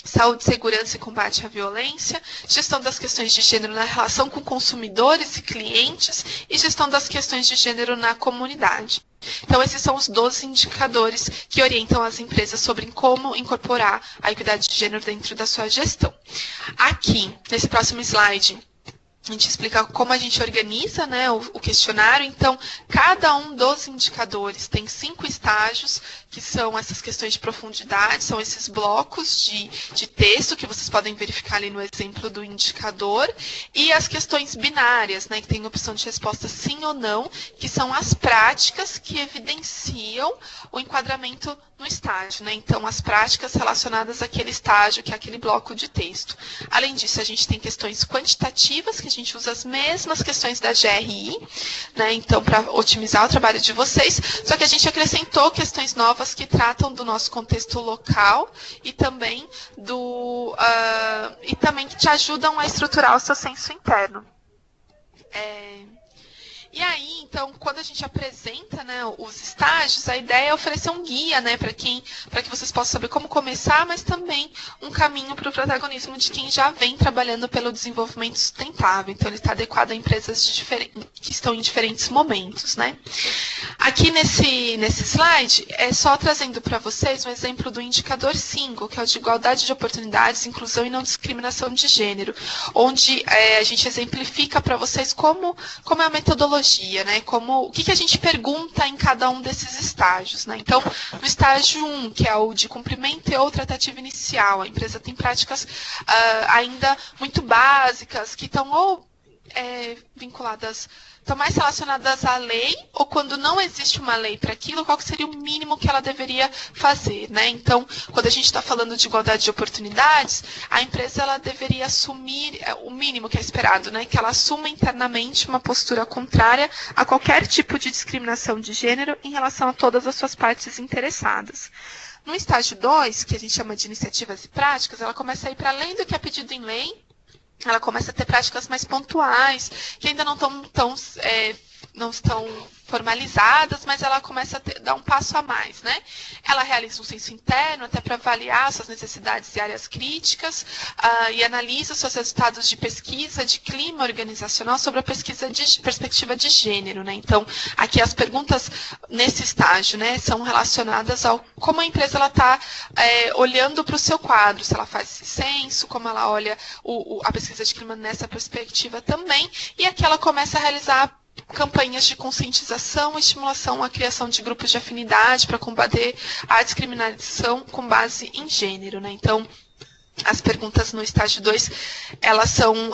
saúde, segurança e combate à violência, gestão das questões de gênero na relação com consumidores e clientes e gestão das questões de gênero na comunidade. Então, esses são os 12 indicadores que orientam as empresas sobre como incorporar a equidade de gênero dentro da sua gestão. Aqui, nesse próximo slide, a gente explica como a gente organiza, né, o questionário. Então, cada um dos indicadores tem 5 estágios, que são essas questões de profundidade, são esses blocos de texto que vocês podem verificar ali no exemplo do indicador, e as questões binárias, né, que tem a opção de resposta sim ou não, que são as práticas que evidenciam o enquadramento no estágio, né? Então, as práticas relacionadas àquele estágio, que é aquele bloco de texto. Além disso, a gente tem questões quantitativas, que a gente usa as mesmas questões da GRI, né? Então, para otimizar o trabalho de vocês, só que a gente acrescentou questões novas que tratam do nosso contexto local e também que te ajudam a estruturar o seu senso interno. E aí, então, quando a gente apresenta, né, os estágios, a ideia é oferecer um guia, né, para que vocês possam saber como começar, mas também um caminho para o protagonismo de quem já vem trabalhando pelo desenvolvimento sustentável. Então, ele está adequado a empresas que estão em diferentes momentos, né? Aqui nesse slide, é só trazendo para vocês um exemplo do indicador 5, que é o de igualdade de oportunidades, inclusão e não discriminação de gênero, onde a gente exemplifica para vocês como é a metodologia, né? O que a gente pergunta em cada um desses estágios, né? Então, no estágio 1, que é o de cumprimento e ou tratativa inicial, a empresa tem práticas ainda muito básicas, que estão ou vinculadas, estão mais relacionadas à lei, ou quando não existe uma lei para aquilo, qual que seria o mínimo que ela deveria fazer, né? Então, quando a gente está falando de igualdade de oportunidades, a empresa ela deveria assumir o mínimo que é esperado, né? Que ela assuma internamente uma postura contrária a qualquer tipo de discriminação de gênero em relação a todas as suas partes interessadas. No estágio 2, que a gente chama de iniciativas e práticas, ela começa a ir para além do que é pedido em lei. Ela começa a ter práticas mais pontuais, que ainda não estão formalizadas, mas ela começa a dar um passo a mais, né? Ela realiza um censo interno até para avaliar suas necessidades e áreas críticas e analisa seus resultados de pesquisa de clima organizacional sobre a perspectiva de gênero, né? Então, aqui as perguntas nesse estágio, né, são relacionadas ao como a empresa está olhando para o seu quadro, se ela faz esse censo, como ela olha a pesquisa de clima nessa perspectiva também, e aqui ela começa a realizar campanhas de conscientização e estimulação à criação de grupos de afinidade para combater a discriminação com base em gênero, né? Então, as perguntas no estágio 2, elas são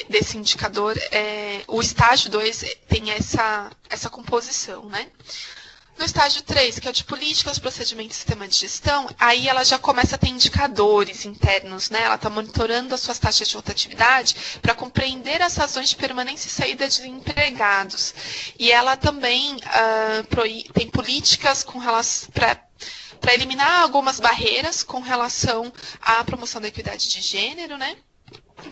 desse indicador, o estágio 2 tem essa composição, né? No estágio 3, que é o de políticas, procedimentos e sistema de gestão, aí ela já começa a ter indicadores internos, né? Ela está monitorando as suas taxas de rotatividade para compreender as razões de permanência e saída de empregados. E ela também tem políticas para eliminar algumas barreiras com relação à promoção da equidade de gênero, né?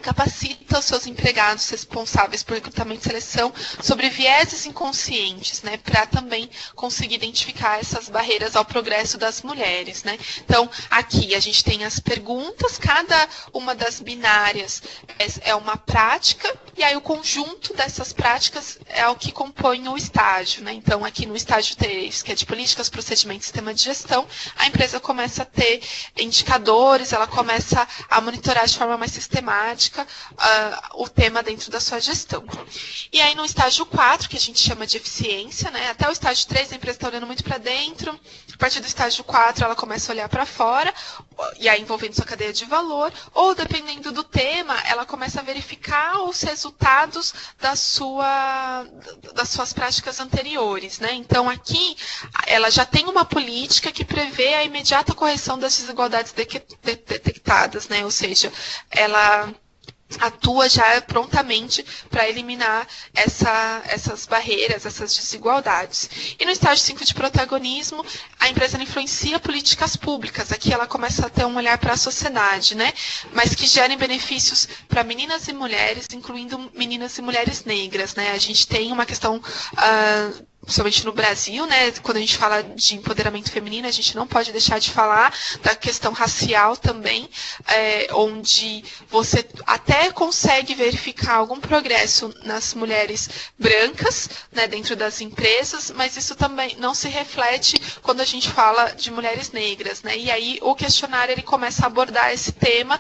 Capacita os seus empregados responsáveis por recrutamento e seleção sobre vieses inconscientes, né, para também conseguir identificar essas barreiras ao progresso das mulheres, né. Então, aqui a gente tem as perguntas, cada uma das binárias é uma prática, e aí o conjunto dessas práticas é o que compõe o estágio, né. Então, aqui no estágio 3, que é de políticas, procedimentos e sistema de gestão, a empresa começa a ter indicadores, ela começa a monitorar de forma mais sistemática o tema dentro da sua gestão. E aí no estágio 4, que a gente chama de eficiência, né? Até o estágio 3 a empresa está olhando muito para dentro, a partir do estágio 4 ela começa a olhar para fora, e aí envolvendo sua cadeia de valor, ou dependendo do tema, ela começa a verificar os resultados das suas práticas anteriores, né? Então aqui ela já tem uma política que prevê a imediata correção das desigualdades detectadas, né? Ou seja, ela atua já prontamente para eliminar essas barreiras, essas desigualdades. E no estágio 5 de protagonismo, a empresa influencia políticas públicas. Aqui ela começa a ter um olhar para a sociedade, né? Mas que gerem benefícios para meninas e mulheres, incluindo meninas e mulheres negras, né? A gente tem uma questão principalmente no Brasil, né, quando a gente fala de empoderamento feminino, a gente não pode deixar de falar da questão racial também, onde você até consegue verificar algum progresso nas mulheres brancas, né, dentro das empresas, mas isso também não se reflete quando a gente fala de mulheres negras, né, e aí o questionário ele começa a abordar esse tema,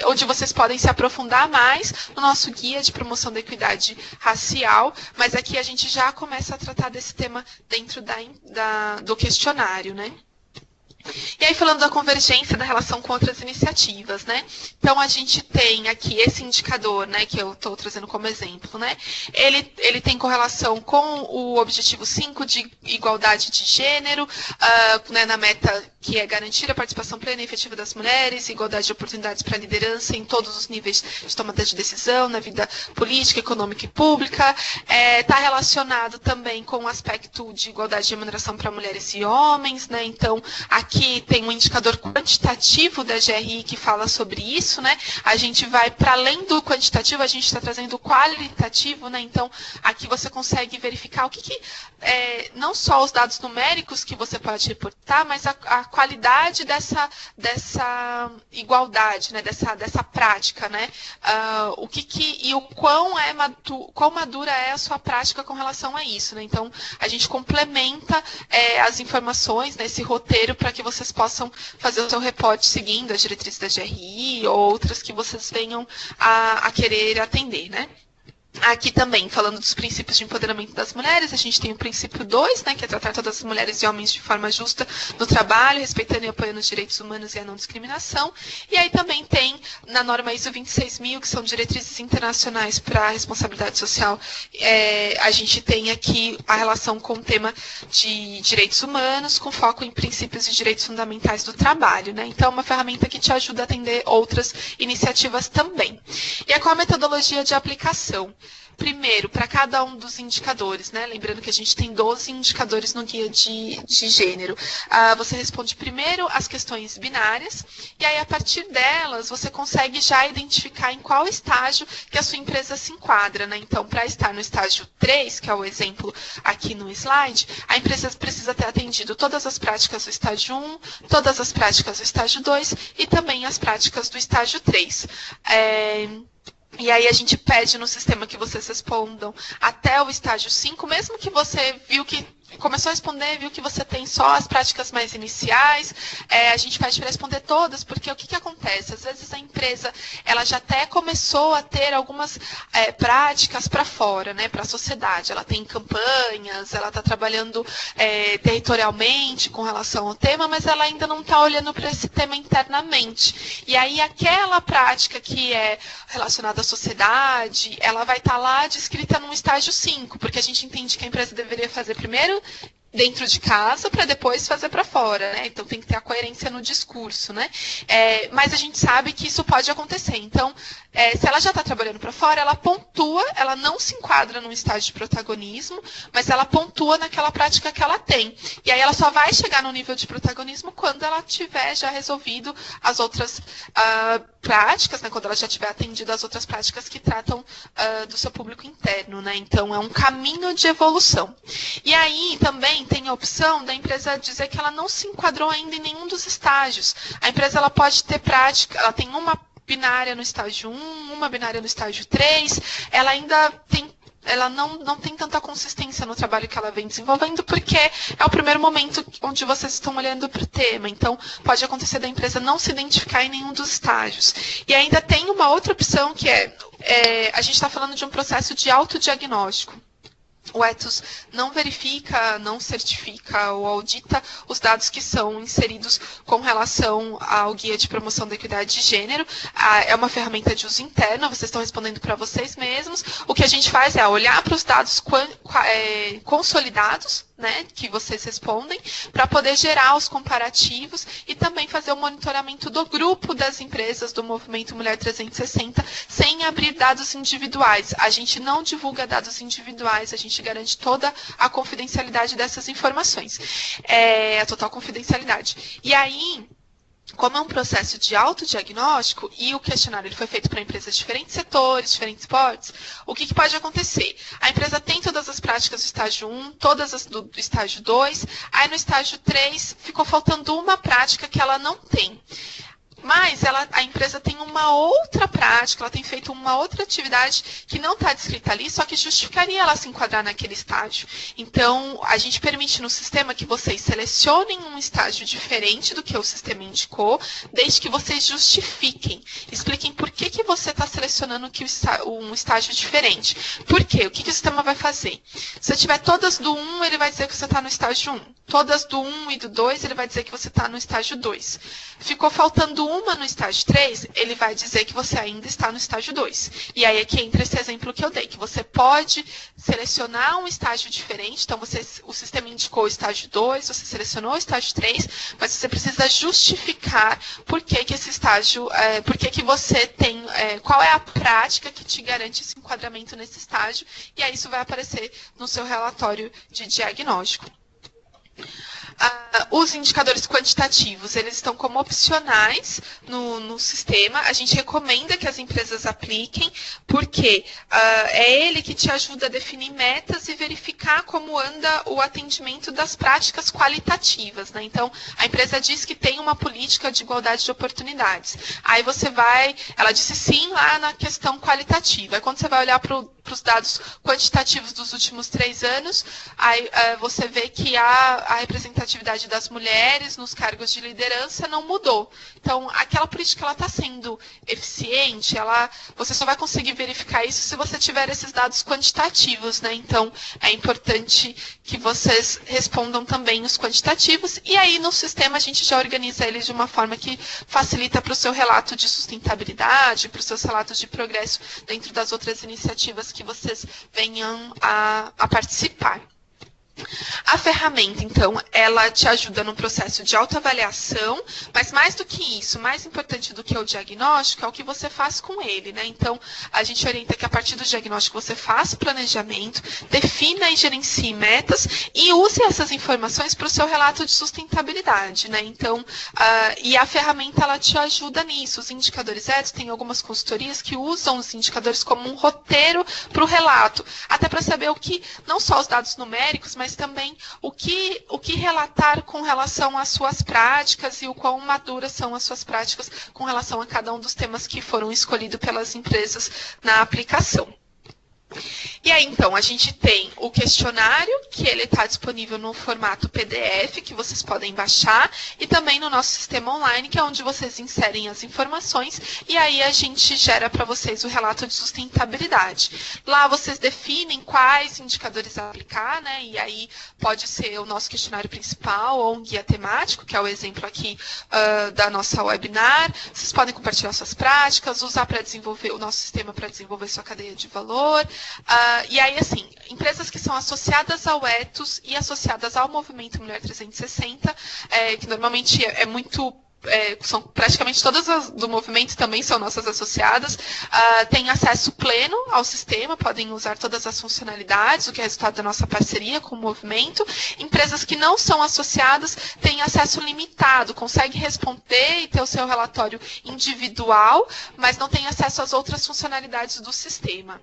onde vocês podem se aprofundar mais no nosso guia de promoção da equidade racial, mas aqui a gente já começa a tratar desse tema dentro do questionário, né? E aí, falando da convergência da relação com outras iniciativas, né? Então, a gente tem aqui esse indicador, né, que eu estou trazendo como exemplo, né? Ele tem correlação com o objetivo 5 de igualdade de gênero, né, na meta que é garantir a participação plena e efetiva das mulheres, igualdade de oportunidades para a liderança em todos os níveis de tomada de decisão, na vida política, econômica e pública. Está relacionado também com o aspecto de igualdade de remuneração para mulheres e homens, né? Então, aqui aqui tem um indicador quantitativo da GRI que fala sobre isso, né? A gente vai para além do quantitativo, a gente está trazendo o qualitativo, né? Então, aqui você consegue verificar o que não só os dados numéricos que você pode reportar, mas a qualidade dessa igualdade, né? Dessa prática, né? E o quão madura é a sua prática com relação a isso, né? Então, a gente complementa as informações nesse roteiro para que vocês possam fazer o seu reporte seguindo as diretrizes da GRI ou outras que vocês venham a querer atender, né? Aqui também, falando dos princípios de empoderamento das mulheres, a gente tem o princípio 2, né, que é tratar todas as mulheres e homens de forma justa no trabalho, respeitando e apoiando os direitos humanos e a não discriminação. E aí também tem, na norma ISO 26000, que são diretrizes internacionais para a responsabilidade social, a gente tem aqui a relação com o tema de direitos humanos, com foco em princípios e direitos fundamentais do trabalho, né? Então, é uma ferramenta que te ajuda a atender outras iniciativas também. E qual a metodologia de aplicação? Primeiro, para cada um dos indicadores, né? Lembrando que a gente tem 12 indicadores no guia de gênero. Você responde primeiro as questões binárias, e aí, a partir delas, você consegue já identificar em qual estágio que a sua empresa se enquadra, né? Então, para estar no estágio 3, que é o exemplo aqui no slide, a empresa precisa ter atendido todas as práticas do estágio 1, todas as práticas do estágio 2 e também as práticas do estágio 3. E aí a gente pede no sistema que vocês respondam até o estágio 5, mesmo que você viu que começou a responder, viu que você tem só as práticas mais iniciais, a gente pede para responder todas, porque o que acontece? Às vezes a empresa ela já até começou a ter algumas práticas para fora, né, para a sociedade. Ela tem campanhas, ela está trabalhando territorialmente com relação ao tema, mas ela ainda não está olhando para esse tema internamente. E aí aquela prática que é relacionada à sociedade, ela vai estar lá descrita num estágio 5, porque a gente entende que a empresa deveria fazer primeiro dentro de casa para depois fazer para fora, né? Então tem que ter a coerência no discurso, né? Mas a gente sabe que isso pode acontecer. Então, se ela já está trabalhando para fora, ela pontua, ela não se enquadra num estágio de protagonismo, mas ela pontua naquela prática que ela tem. E aí ela só vai chegar no nível de protagonismo quando ela tiver já resolvido as outras práticas, né? Quando ela já tiver atendido as outras práticas que tratam do seu público interno, né? Então é um caminho de evolução. E aí também tem a opção da empresa dizer que ela não se enquadrou ainda em nenhum dos estágios. A empresa ela pode ter prática, ela tem uma binária no estágio 1, uma binária no estágio 3, ela ainda tem ela não tem tanta consistência no trabalho que ela vem desenvolvendo, porque é o primeiro momento onde vocês estão olhando para o tema. Então, pode acontecer da empresa não se identificar em nenhum dos estágios. E ainda tem uma outra opção, que a gente está falando de um processo de autodiagnóstico. O Ethos não verifica, não certifica ou audita os dados que são inseridos com relação ao Guia de Promoção da Equidade de Gênero. É uma ferramenta de uso interno, vocês estão respondendo para vocês mesmos. O que a gente faz é olhar para os dados consolidados, né, que vocês respondem, para poder gerar os comparativos e também fazer o monitoramento do grupo das empresas do Movimento Mulher 360, sem abrir dados individuais. A gente não divulga dados individuais, a gente garante toda a confidencialidade dessas informações. A total confidencialidade. E aí, como é um processo de autodiagnóstico e o questionário ele foi feito para empresas de diferentes setores, diferentes portes, o que pode acontecer? A empresa tem todas as práticas do estágio 1, todas as do estágio 2, aí no estágio 3 ficou faltando uma prática que ela não tem. Mas a empresa tem uma outra prática, ela tem feito uma outra atividade que não está descrita ali, só que justificaria ela se enquadrar naquele estágio. Então, a gente permite no sistema que vocês selecionem um estágio diferente do que o sistema indicou, desde que vocês justifiquem. Expliquem por que você está selecionando um estágio diferente. Por quê? O que o sistema vai fazer? Se você tiver todas do 1, ele vai dizer que você está no estágio 1. Todas do 1 e do 2, ele vai dizer que você está no estágio 2. Ficou faltando uma no estágio 3, ele vai dizer que você ainda está no estágio 2. E aí aqui entra esse exemplo que eu dei, que você pode selecionar um estágio diferente, então o sistema indicou o estágio 2, você selecionou o estágio 3, mas você precisa justificar por que esse estágio, por que você tem, qual é a prática que te garante esse enquadramento nesse estágio, e aí isso vai aparecer no seu relatório de diagnóstico. Os indicadores quantitativos, eles estão como opcionais no sistema. A gente recomenda que as empresas apliquem, porque é ele que te ajuda a definir metas e verificar como anda o atendimento das práticas qualitativas, né? Então, a empresa diz que tem uma política de igualdade de oportunidades. Aí você ela disse sim lá na questão qualitativa. Aí quando você vai olhar para os dados quantitativos dos últimos 3 anos, aí você vê que a representatividade das mulheres nos cargos de liderança não mudou. Então, aquela política ela está sendo eficiente, você só vai conseguir verificar isso se você tiver esses dados quantitativos, né? Então, é importante que vocês respondam também os quantitativos, e aí no sistema a gente já organiza eles de uma forma que facilita para o seu relato de sustentabilidade, para os seus relatos de progresso dentro das outras iniciativas que vocês venham a participar. A ferramenta, então, ela te ajuda no processo de autoavaliação, mas mais do que isso, mais importante do que o diagnóstico, é o que você faz com ele, né? Então, a gente orienta que a partir do diagnóstico você faça planejamento, defina e gerencie metas e use essas informações para o seu relato de sustentabilidade, né? Então, e a ferramenta, ela te ajuda nisso. Os indicadores éticos, tem algumas consultorias que usam os indicadores como um roteiro para o relato, até para saber não só os dados numéricos, mas também o que relatar com relação às suas práticas e o quão maduras são as suas práticas com relação a cada um dos temas que foram escolhidos pelas empresas na aplicação. E aí, então, a gente tem o questionário, que ele está disponível no formato PDF, que vocês podem baixar, e também no nosso sistema online, que é onde vocês inserem as informações, e aí a gente gera para vocês o relato de sustentabilidade. Lá vocês definem quais indicadores aplicar, né? E aí pode ser o nosso questionário principal ou um guia temático, que é o exemplo aqui da nossa webinar. Vocês podem compartilhar suas práticas, usar para desenvolver o nosso sistema para desenvolver sua cadeia de valor. E aí, assim, empresas que são associadas ao ethos e associadas ao Movimento Mulher 360, que normalmente são praticamente todas as do movimento também são nossas associadas, têm acesso pleno ao sistema, podem usar todas as funcionalidades, o que é resultado da nossa parceria com o movimento. Empresas que não são associadas têm acesso limitado, conseguem responder e ter o seu relatório individual, mas não têm acesso às outras funcionalidades do sistema.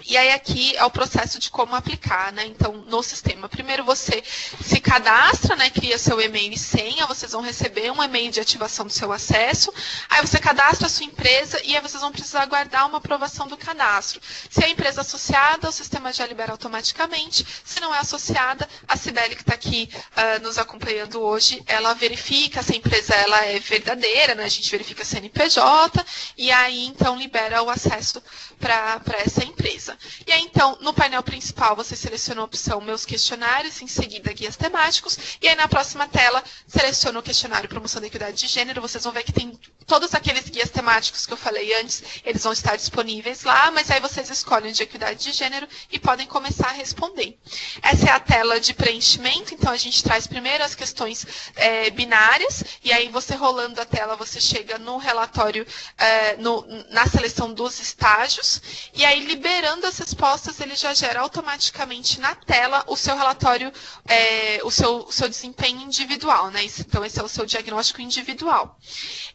E aí aqui é o processo de como aplicar, né? Então, no sistema. Primeiro você se cadastra, né? Cria seu e-mail e senha, vocês vão receber um e-mail de ativação do seu acesso. Aí você cadastra a sua empresa e aí vocês vão precisar aguardar uma aprovação do cadastro. Se é empresa associada, o sistema já libera automaticamente. Se não é associada, a Cibele, que está aqui nos acompanhando hoje, ela verifica se a empresa ela é verdadeira, né? A gente verifica CNPJ e aí então libera o acesso para essa empresa. E aí, então, no painel principal, você seleciona a opção Meus Questionários, em seguida Guias Temáticos, e aí na próxima tela, seleciona o questionário Promoção da Equidade de Gênero. Vocês vão ver que tem todos aqueles guias temáticos que eu falei antes, eles vão estar disponíveis lá, mas aí vocês escolhem o de Equidade de Gênero e podem começar a responder. Essa é a tela de preenchimento, então a gente traz primeiro as questões binárias, e aí você rolando a tela, você chega no relatório, na seleção dos estágios, e aí liberando as respostas, ele já gera automaticamente na tela o seu relatório, o seu desempenho individual, né? Então, esse é o seu diagnóstico individual.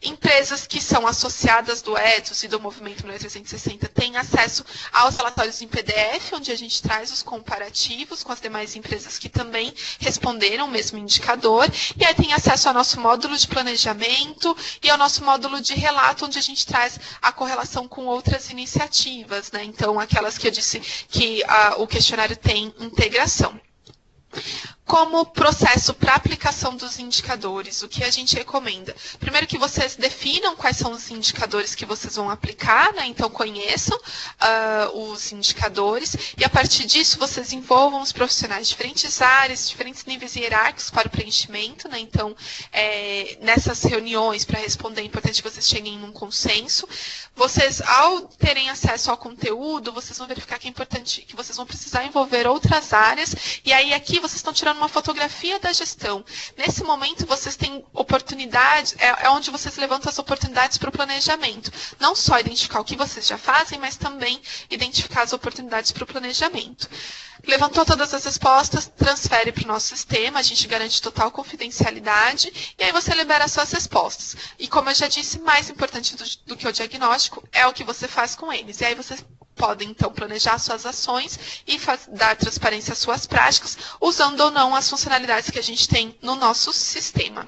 Empresas que são associadas do ethos e do Movimento Mulher 360 têm acesso aos relatórios em PDF, onde a gente traz os comparativos com as demais empresas que também responderam o mesmo indicador, e aí tem acesso ao nosso módulo de planejamento e ao nosso módulo de relato, onde a gente traz a correlação com outras iniciativas, né? Então, aquelas que eu disse que o questionário tem integração. Como processo para aplicação dos indicadores, o que a gente recomenda? Primeiro que vocês definam quais são os indicadores que vocês vão aplicar, né? Então conheçam os indicadores e a partir disso vocês envolvam os profissionais de diferentes áreas, diferentes níveis hierárquicos para o preenchimento, né? Então nessas reuniões para responder é importante que vocês cheguem num consenso. Vocês, ao terem acesso ao conteúdo, vocês vão verificar que é importante que vocês vão precisar envolver outras áreas e aí aqui vocês estão tirando uma fotografia da gestão. Nesse momento, vocês têm oportunidades, é onde vocês levantam as oportunidades para o planejamento. Não só identificar o que vocês já fazem, mas também identificar as oportunidades para o planejamento. Levantou todas as respostas, transfere para o nosso sistema, a gente garante total confidencialidade, e aí você libera as suas respostas. E como eu já disse, mais importante do que o diagnóstico é o que você faz com eles. E aí você podem, então, planejar suas ações e dar transparência às suas práticas, usando ou não as funcionalidades que a gente tem no nosso sistema.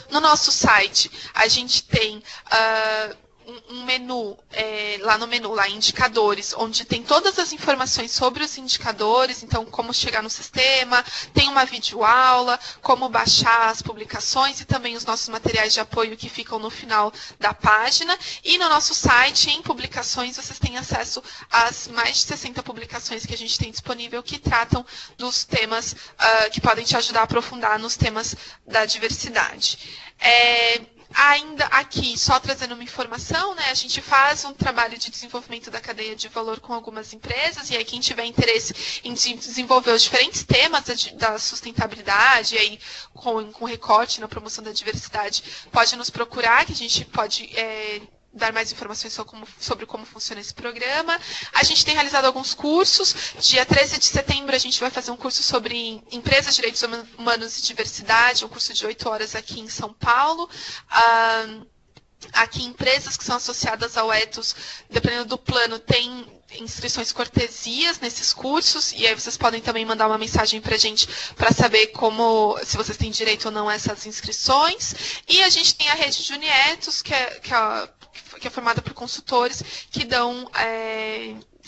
No nosso site, a gente tem um menu, lá indicadores, onde tem todas as informações sobre os indicadores, então como chegar no sistema, tem uma videoaula, como baixar as publicações e também os nossos materiais de apoio que ficam no final da página. E no nosso site, em publicações, vocês têm acesso às mais de 60 publicações que a gente tem disponível que tratam dos temas que podem te ajudar a aprofundar nos temas da diversidade. Ainda aqui, só trazendo uma informação, né, a gente faz um trabalho de desenvolvimento da cadeia de valor com algumas empresas, e aí quem tiver interesse em desenvolver os diferentes temas da sustentabilidade, e aí com recorte na promoção da diversidade, pode nos procurar, que a gente pode dar mais informações sobre como funciona esse programa. A gente tem realizado alguns cursos. Dia 13 de setembro, a gente vai fazer um curso sobre empresas, direitos humanos e diversidade, um curso de 8 horas aqui em São Paulo. Aqui, empresas que são associadas ao Ethos, dependendo do plano, tem inscrições cortesias nesses cursos, e aí vocês podem também mandar uma mensagem para a gente para saber se vocês têm direito ou não a essas inscrições. E a gente tem a rede de Unietos, que é formada por consultores que dão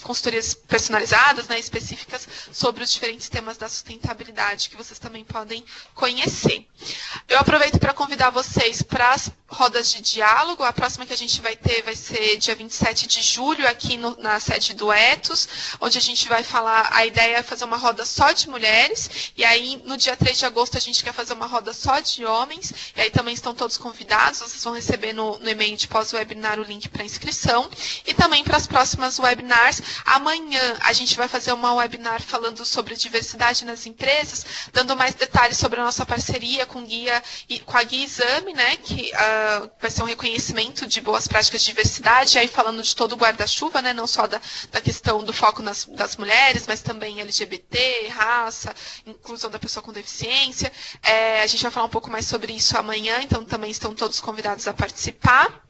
consultorias personalizadas, né, específicas sobre os diferentes temas da sustentabilidade que vocês também podem conhecer. Eu aproveito para convidar vocês para as rodas de diálogo. A próxima que a gente vai ter vai ser dia 27 de julho, aqui na sede do Ethos, onde a gente vai falar, a ideia é fazer uma roda só de mulheres, e aí no dia 3 de agosto a gente quer fazer uma roda só de homens, e aí também estão todos convidados, vocês vão receber no e-mail de pós-webinar o link para inscrição, e também para as próximas webinars. Amanhã a gente vai fazer uma webinar falando sobre diversidade nas empresas, dando mais detalhes sobre a nossa parceria com a Guia Exame, né, que vai ser um reconhecimento de boas práticas de diversidade, aí falando de todo o guarda-chuva, né, não só da questão do foco das mulheres, mas também LGBT, raça, inclusão da pessoa com deficiência. A gente vai falar um pouco mais sobre isso amanhã, então também estão todos convidados a participar.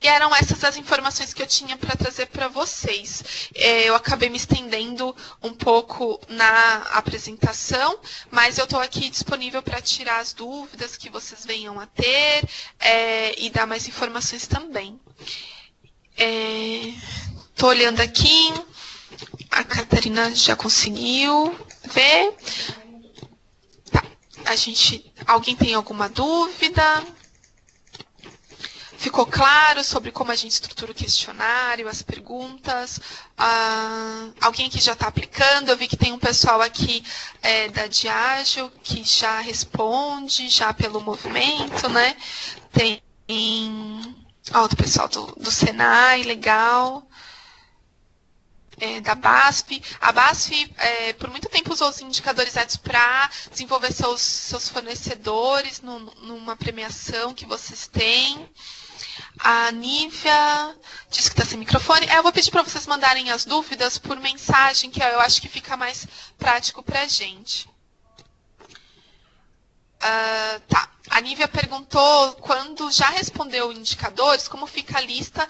E eram essas as informações que eu tinha para trazer para vocês. Eu acabei me estendendo um pouco na apresentação, mas eu estou aqui disponível para tirar as dúvidas que vocês venham a ter e dar mais informações também. Estou olhando aqui, a Catarina já conseguiu ver. Tá. Alguém tem alguma dúvida? Ficou claro sobre como a gente estrutura o questionário, as perguntas? Alguém que já está aplicando? Eu vi que tem um pessoal aqui da Diageo que já responde, já pelo movimento, né? Tem do pessoal do Senai, legal. Da BASF. A BASF, por muito tempo, usou os indicadores Ethos para desenvolver seus fornecedores numa premiação que vocês têm. A Nívia diz que está sem microfone. Eu vou pedir para vocês mandarem as dúvidas por mensagem, que eu acho que fica mais prático para a gente. Tá. A Nívia perguntou, quando já respondeu indicadores, como fica a lista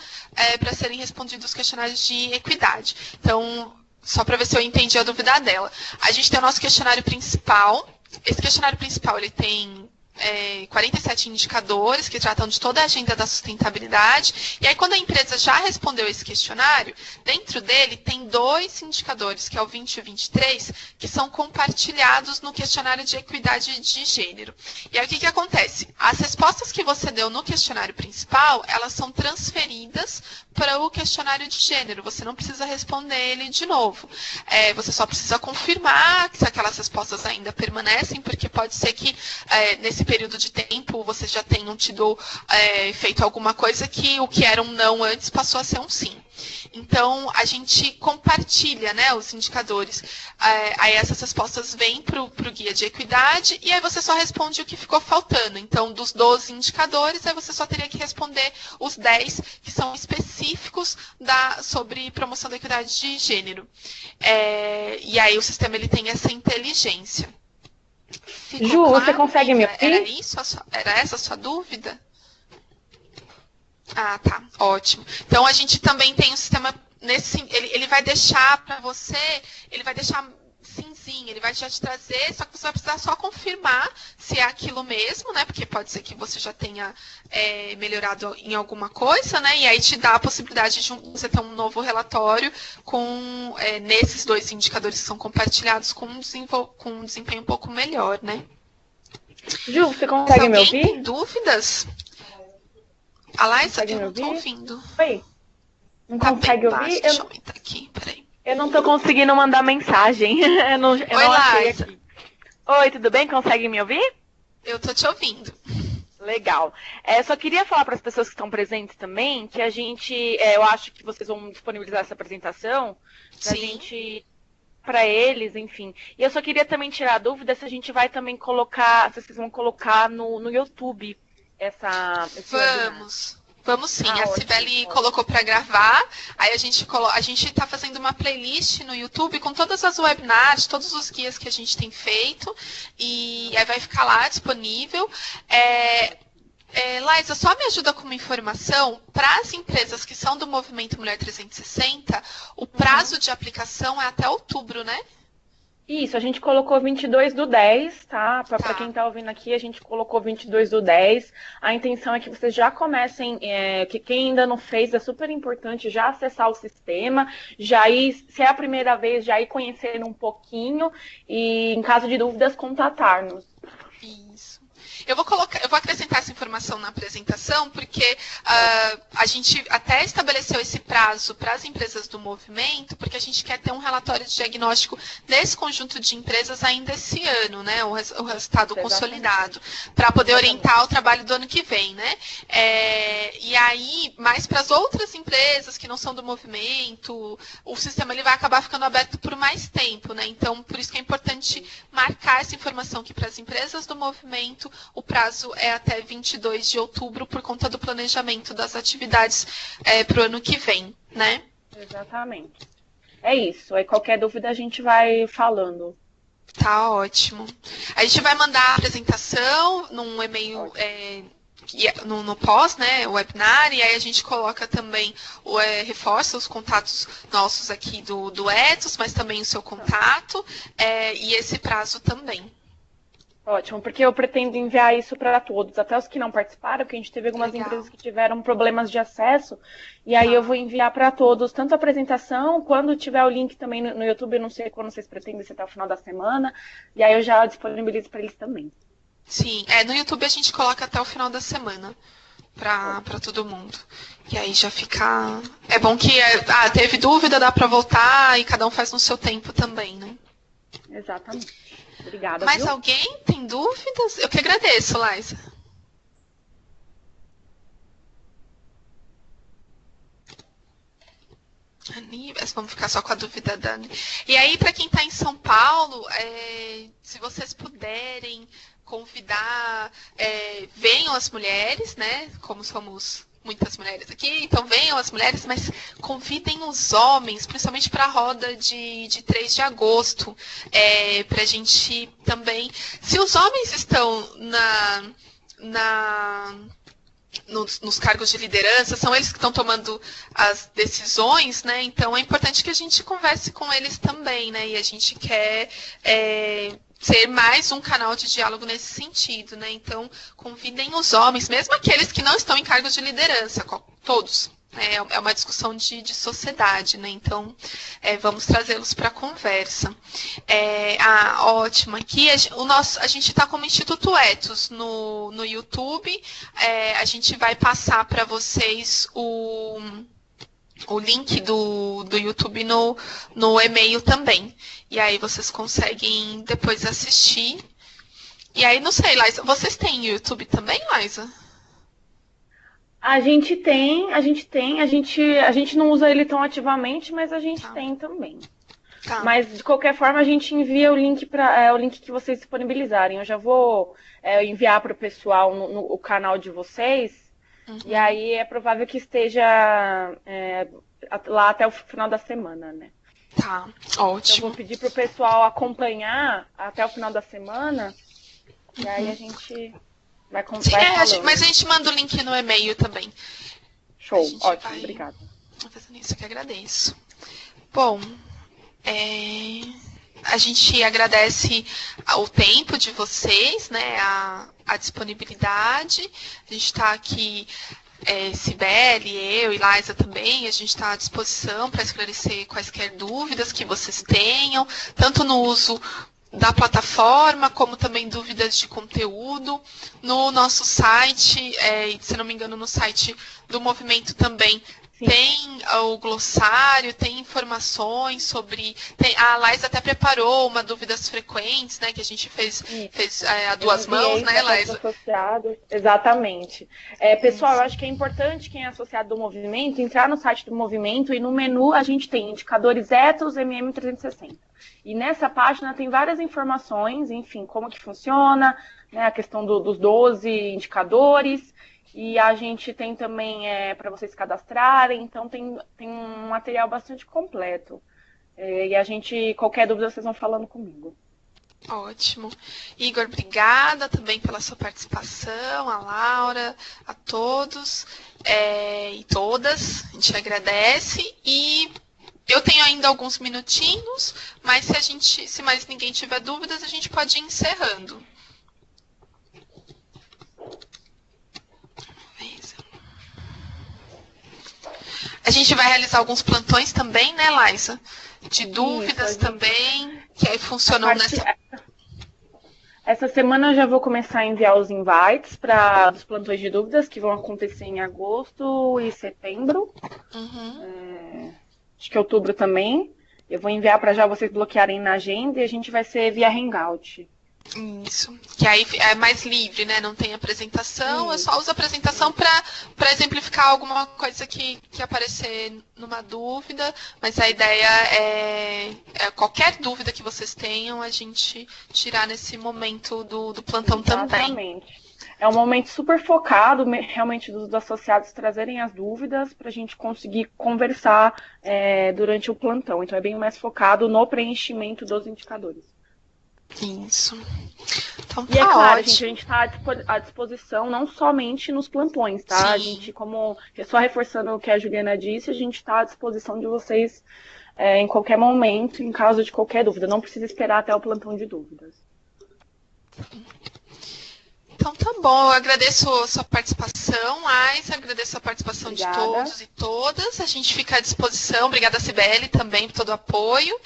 para serem respondidos os questionários de equidade. Então, só para ver se eu entendi a dúvida dela. A gente tem o nosso questionário principal. Esse questionário principal ele tem 47 indicadores que tratam de toda a agenda da sustentabilidade. E aí, quando a empresa já respondeu esse questionário, dentro dele tem 2 indicadores, que é o 20 e o 23, que são compartilhados no questionário de equidade de gênero. E aí, o que acontece? As respostas que você deu no questionário principal, elas são transferidas para o questionário de gênero. Você não precisa responder ele de novo. Você só precisa confirmar se aquelas respostas ainda permanecem, porque pode ser que nesse período de tempo vocês já tenham feito alguma coisa que o que era um não antes passou a ser um sim. Então, a gente compartilha, né, os indicadores. Aí essas respostas vêm para o guia de equidade e aí você só responde o que ficou faltando. Então, dos 12 indicadores, aí você só teria que responder os 10 que são específicos sobre promoção da equidade de gênero. E aí o sistema ele tem essa inteligência. Ficou Ju, claro, você consegue me ouvir? Era essa a sua dúvida? Ah, tá. Ótimo. Então, a gente também tem um sistema ele vai deixar para você, ele vai deixar cinzinho, ele vai já te trazer, só que você vai precisar só confirmar se é aquilo mesmo, né? Porque pode ser que você já tenha melhorado em alguma coisa, né? E aí te dá a possibilidade de você ter um novo relatório com nesses 2 indicadores que são compartilhados com um desempenho um pouco melhor, né? Ju, você consegue me ouvir? Tem dúvidas? Alaisa, eu não tô ouvindo. Oi. Não consegue ouvir? Deixa eu aumentar aqui, peraí. Eu não tô conseguindo mandar mensagem. eu não achei aqui. Oi, tudo bem? Consegue me ouvir? Eu tô te ouvindo. Legal. Só queria falar para as pessoas que estão presentes também que a gente, eu acho que vocês vão disponibilizar essa apresentação pra gente, para eles, enfim. E eu só queria também tirar a dúvida se a gente vai também colocar, se vocês vão colocar no YouTube esse Vamos. Vamos sim, a Cibele colocou para gravar, aí a gente está fazendo uma playlist no YouTube com todas as webinars, todos os guias que a gente tem feito, e aí vai ficar lá disponível. Laisa, só me ajuda com uma informação, para as empresas que são do Movimento Mulher 360, o prazo de aplicação é até outubro, né? Isso, a gente colocou 22/10, tá? Para quem está ouvindo aqui, a gente colocou 22/10. A intenção é que vocês já comecem, que quem ainda não fez, é super importante já acessar o sistema, já ir, se é a primeira vez, já ir conhecendo um pouquinho e, em caso de dúvidas, contatar-nos. Isso. Eu vou acrescentar essa informação na apresentação, porque a gente até estabeleceu esse prazo para as empresas do movimento, porque a gente quer ter um relatório de diagnóstico desse conjunto de empresas ainda esse ano, né? O resultado consolidado, para poder orientar o trabalho do ano que vem, né? E aí, mas para as outras empresas que não são do movimento, o sistema ele vai acabar ficando aberto por mais tempo, né? Então, por isso que é importante marcar essa informação que para as empresas do movimento o prazo é até 22 de outubro por conta do planejamento das atividades para o ano que vem, né? Exatamente. É isso. Aí qualquer dúvida a gente vai falando. Tá ótimo. A gente vai mandar a apresentação num e-mail no pós, né, o webinar, e aí a gente coloca também, reforça os contatos nossos aqui do Ethos, mas também o seu contato e esse prazo também. Ótimo, porque eu pretendo enviar isso para todos, até os que não participaram, porque a gente teve algumas empresas que tiveram problemas de acesso, e aí eu vou enviar para todos, tanto a apresentação, quando tiver o link também no YouTube, eu não sei quando vocês pretendem, se até o final da semana, e aí eu já disponibilizo para eles também. Sim, no YouTube a gente coloca até o final da semana, para todo mundo. E aí já fica... É bom que teve dúvida, dá para voltar, e cada um faz no seu tempo também, né? Exatamente. Obrigada. Mais alguém tem dúvidas? Eu que agradeço, Laisa. Vamos ficar só com a dúvida da Dani. E aí, para quem está em São Paulo, se vocês puderem convidar, venham as mulheres, né? Como somos muitas mulheres aqui, então venham as mulheres, mas convidem os homens, principalmente para a roda de 3 de agosto, para a gente também... Se os homens estão nos cargos de liderança, são eles que estão tomando as decisões, né? Então é importante que a gente converse com eles também, né? E a gente quer ser mais um canal de diálogo nesse sentido, né? Então, convidem os homens, mesmo aqueles que não estão em cargos de liderança, todos. É uma discussão de sociedade, né? Então, vamos trazê-los para a conversa. Ótimo. Aqui, a gente está como Instituto Ethos no YouTube. A gente vai passar para vocês o link do YouTube no e-mail também. E aí vocês conseguem depois assistir. E aí, não sei, Laisa, vocês têm YouTube também, Laisa? A gente tem, a gente não usa ele tão ativamente, mas a gente Tá. tem também. Tá. Mas de qualquer forma a gente envia o link para o link que vocês disponibilizarem. Eu já vou enviar para o pessoal no canal de vocês. E aí é provável que esteja lá até o final da semana, né? Tá, Então eu ótimo. vou pedir para o pessoal acompanhar até o final da semana. E aí a gente vai Sim, falando. mas a gente manda o link no e-mail também. Show, A gente ótimo, vai obrigada. fazendo isso, que agradeço. Bom, a gente agradece o tempo de vocês, né, a disponibilidade. A gente está aqui, Cibele, eu e Laisa também, a gente está à disposição para esclarecer quaisquer dúvidas que vocês tenham, tanto no uso da plataforma, como também dúvidas de conteúdo. No nosso site, se não me engano, no site do movimento também, sim, tem o glossário, tem informações sobre... a Laisa até preparou uma dúvidas frequentes, né, que a gente fez a duas mãos, né, Laisa? Exatamente. Pessoal, eu acho que é importante quem é associado do movimento entrar no site do movimento e no menu a gente tem indicadores Ethos MM360. E nessa página tem várias informações, enfim, como que funciona, né, a questão dos 12 indicadores. E a gente tem também para vocês se cadastrarem, então tem um material bastante completo. E a gente, qualquer dúvida, vocês vão falando comigo. Ótimo. Igor, obrigada também pela sua participação, a Laura, a todos e todas, a gente agradece. E eu tenho ainda alguns minutinhos, mas se mais ninguém tiver dúvidas, a gente pode ir encerrando. A gente vai realizar alguns plantões também, né, Laisa? De dúvidas isso, também, que aí funcionam Essa semana eu já vou começar a enviar os invites para os plantões de dúvidas que vão acontecer em agosto e setembro. Acho que outubro também. Eu vou enviar para já vocês bloquearem na agenda e a gente vai ser via Hangout. Isso, que aí é mais livre, né? Não tem apresentação, eu só uso a apresentação para exemplificar alguma coisa que aparecer numa dúvida, mas a ideia é qualquer dúvida que vocês tenham, a gente tirar nesse momento do plantão também. Exatamente. É um momento super focado, realmente, dos associados trazerem as dúvidas para a gente conseguir conversar durante o plantão. Então, é bem mais focado no preenchimento dos indicadores. Isso. Então, e é claro, a gente está à disposição não somente nos plantões, tá? Sim. A gente, só reforçando o que a Juliana disse, a gente está à disposição de vocês em qualquer momento, em caso de qualquer dúvida. Não precisa esperar até o plantão de dúvidas. Então tá bom, eu agradeço a sua participação, Laisa, agradeço a participação Obrigada. De todos e todas, a gente fica à disposição, obrigada Cibele também por todo o apoio,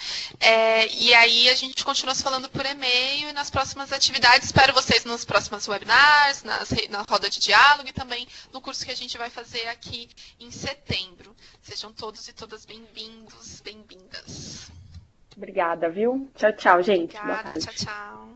e aí a gente continua se falando por e-mail e nas próximas atividades, espero vocês nos próximos webinars, na roda de diálogo e também no curso que a gente vai fazer aqui em setembro. Sejam todos e todas bem-vindos, bem-vindas. Obrigada, viu? Tchau, tchau, gente. Obrigada, tchau, tchau.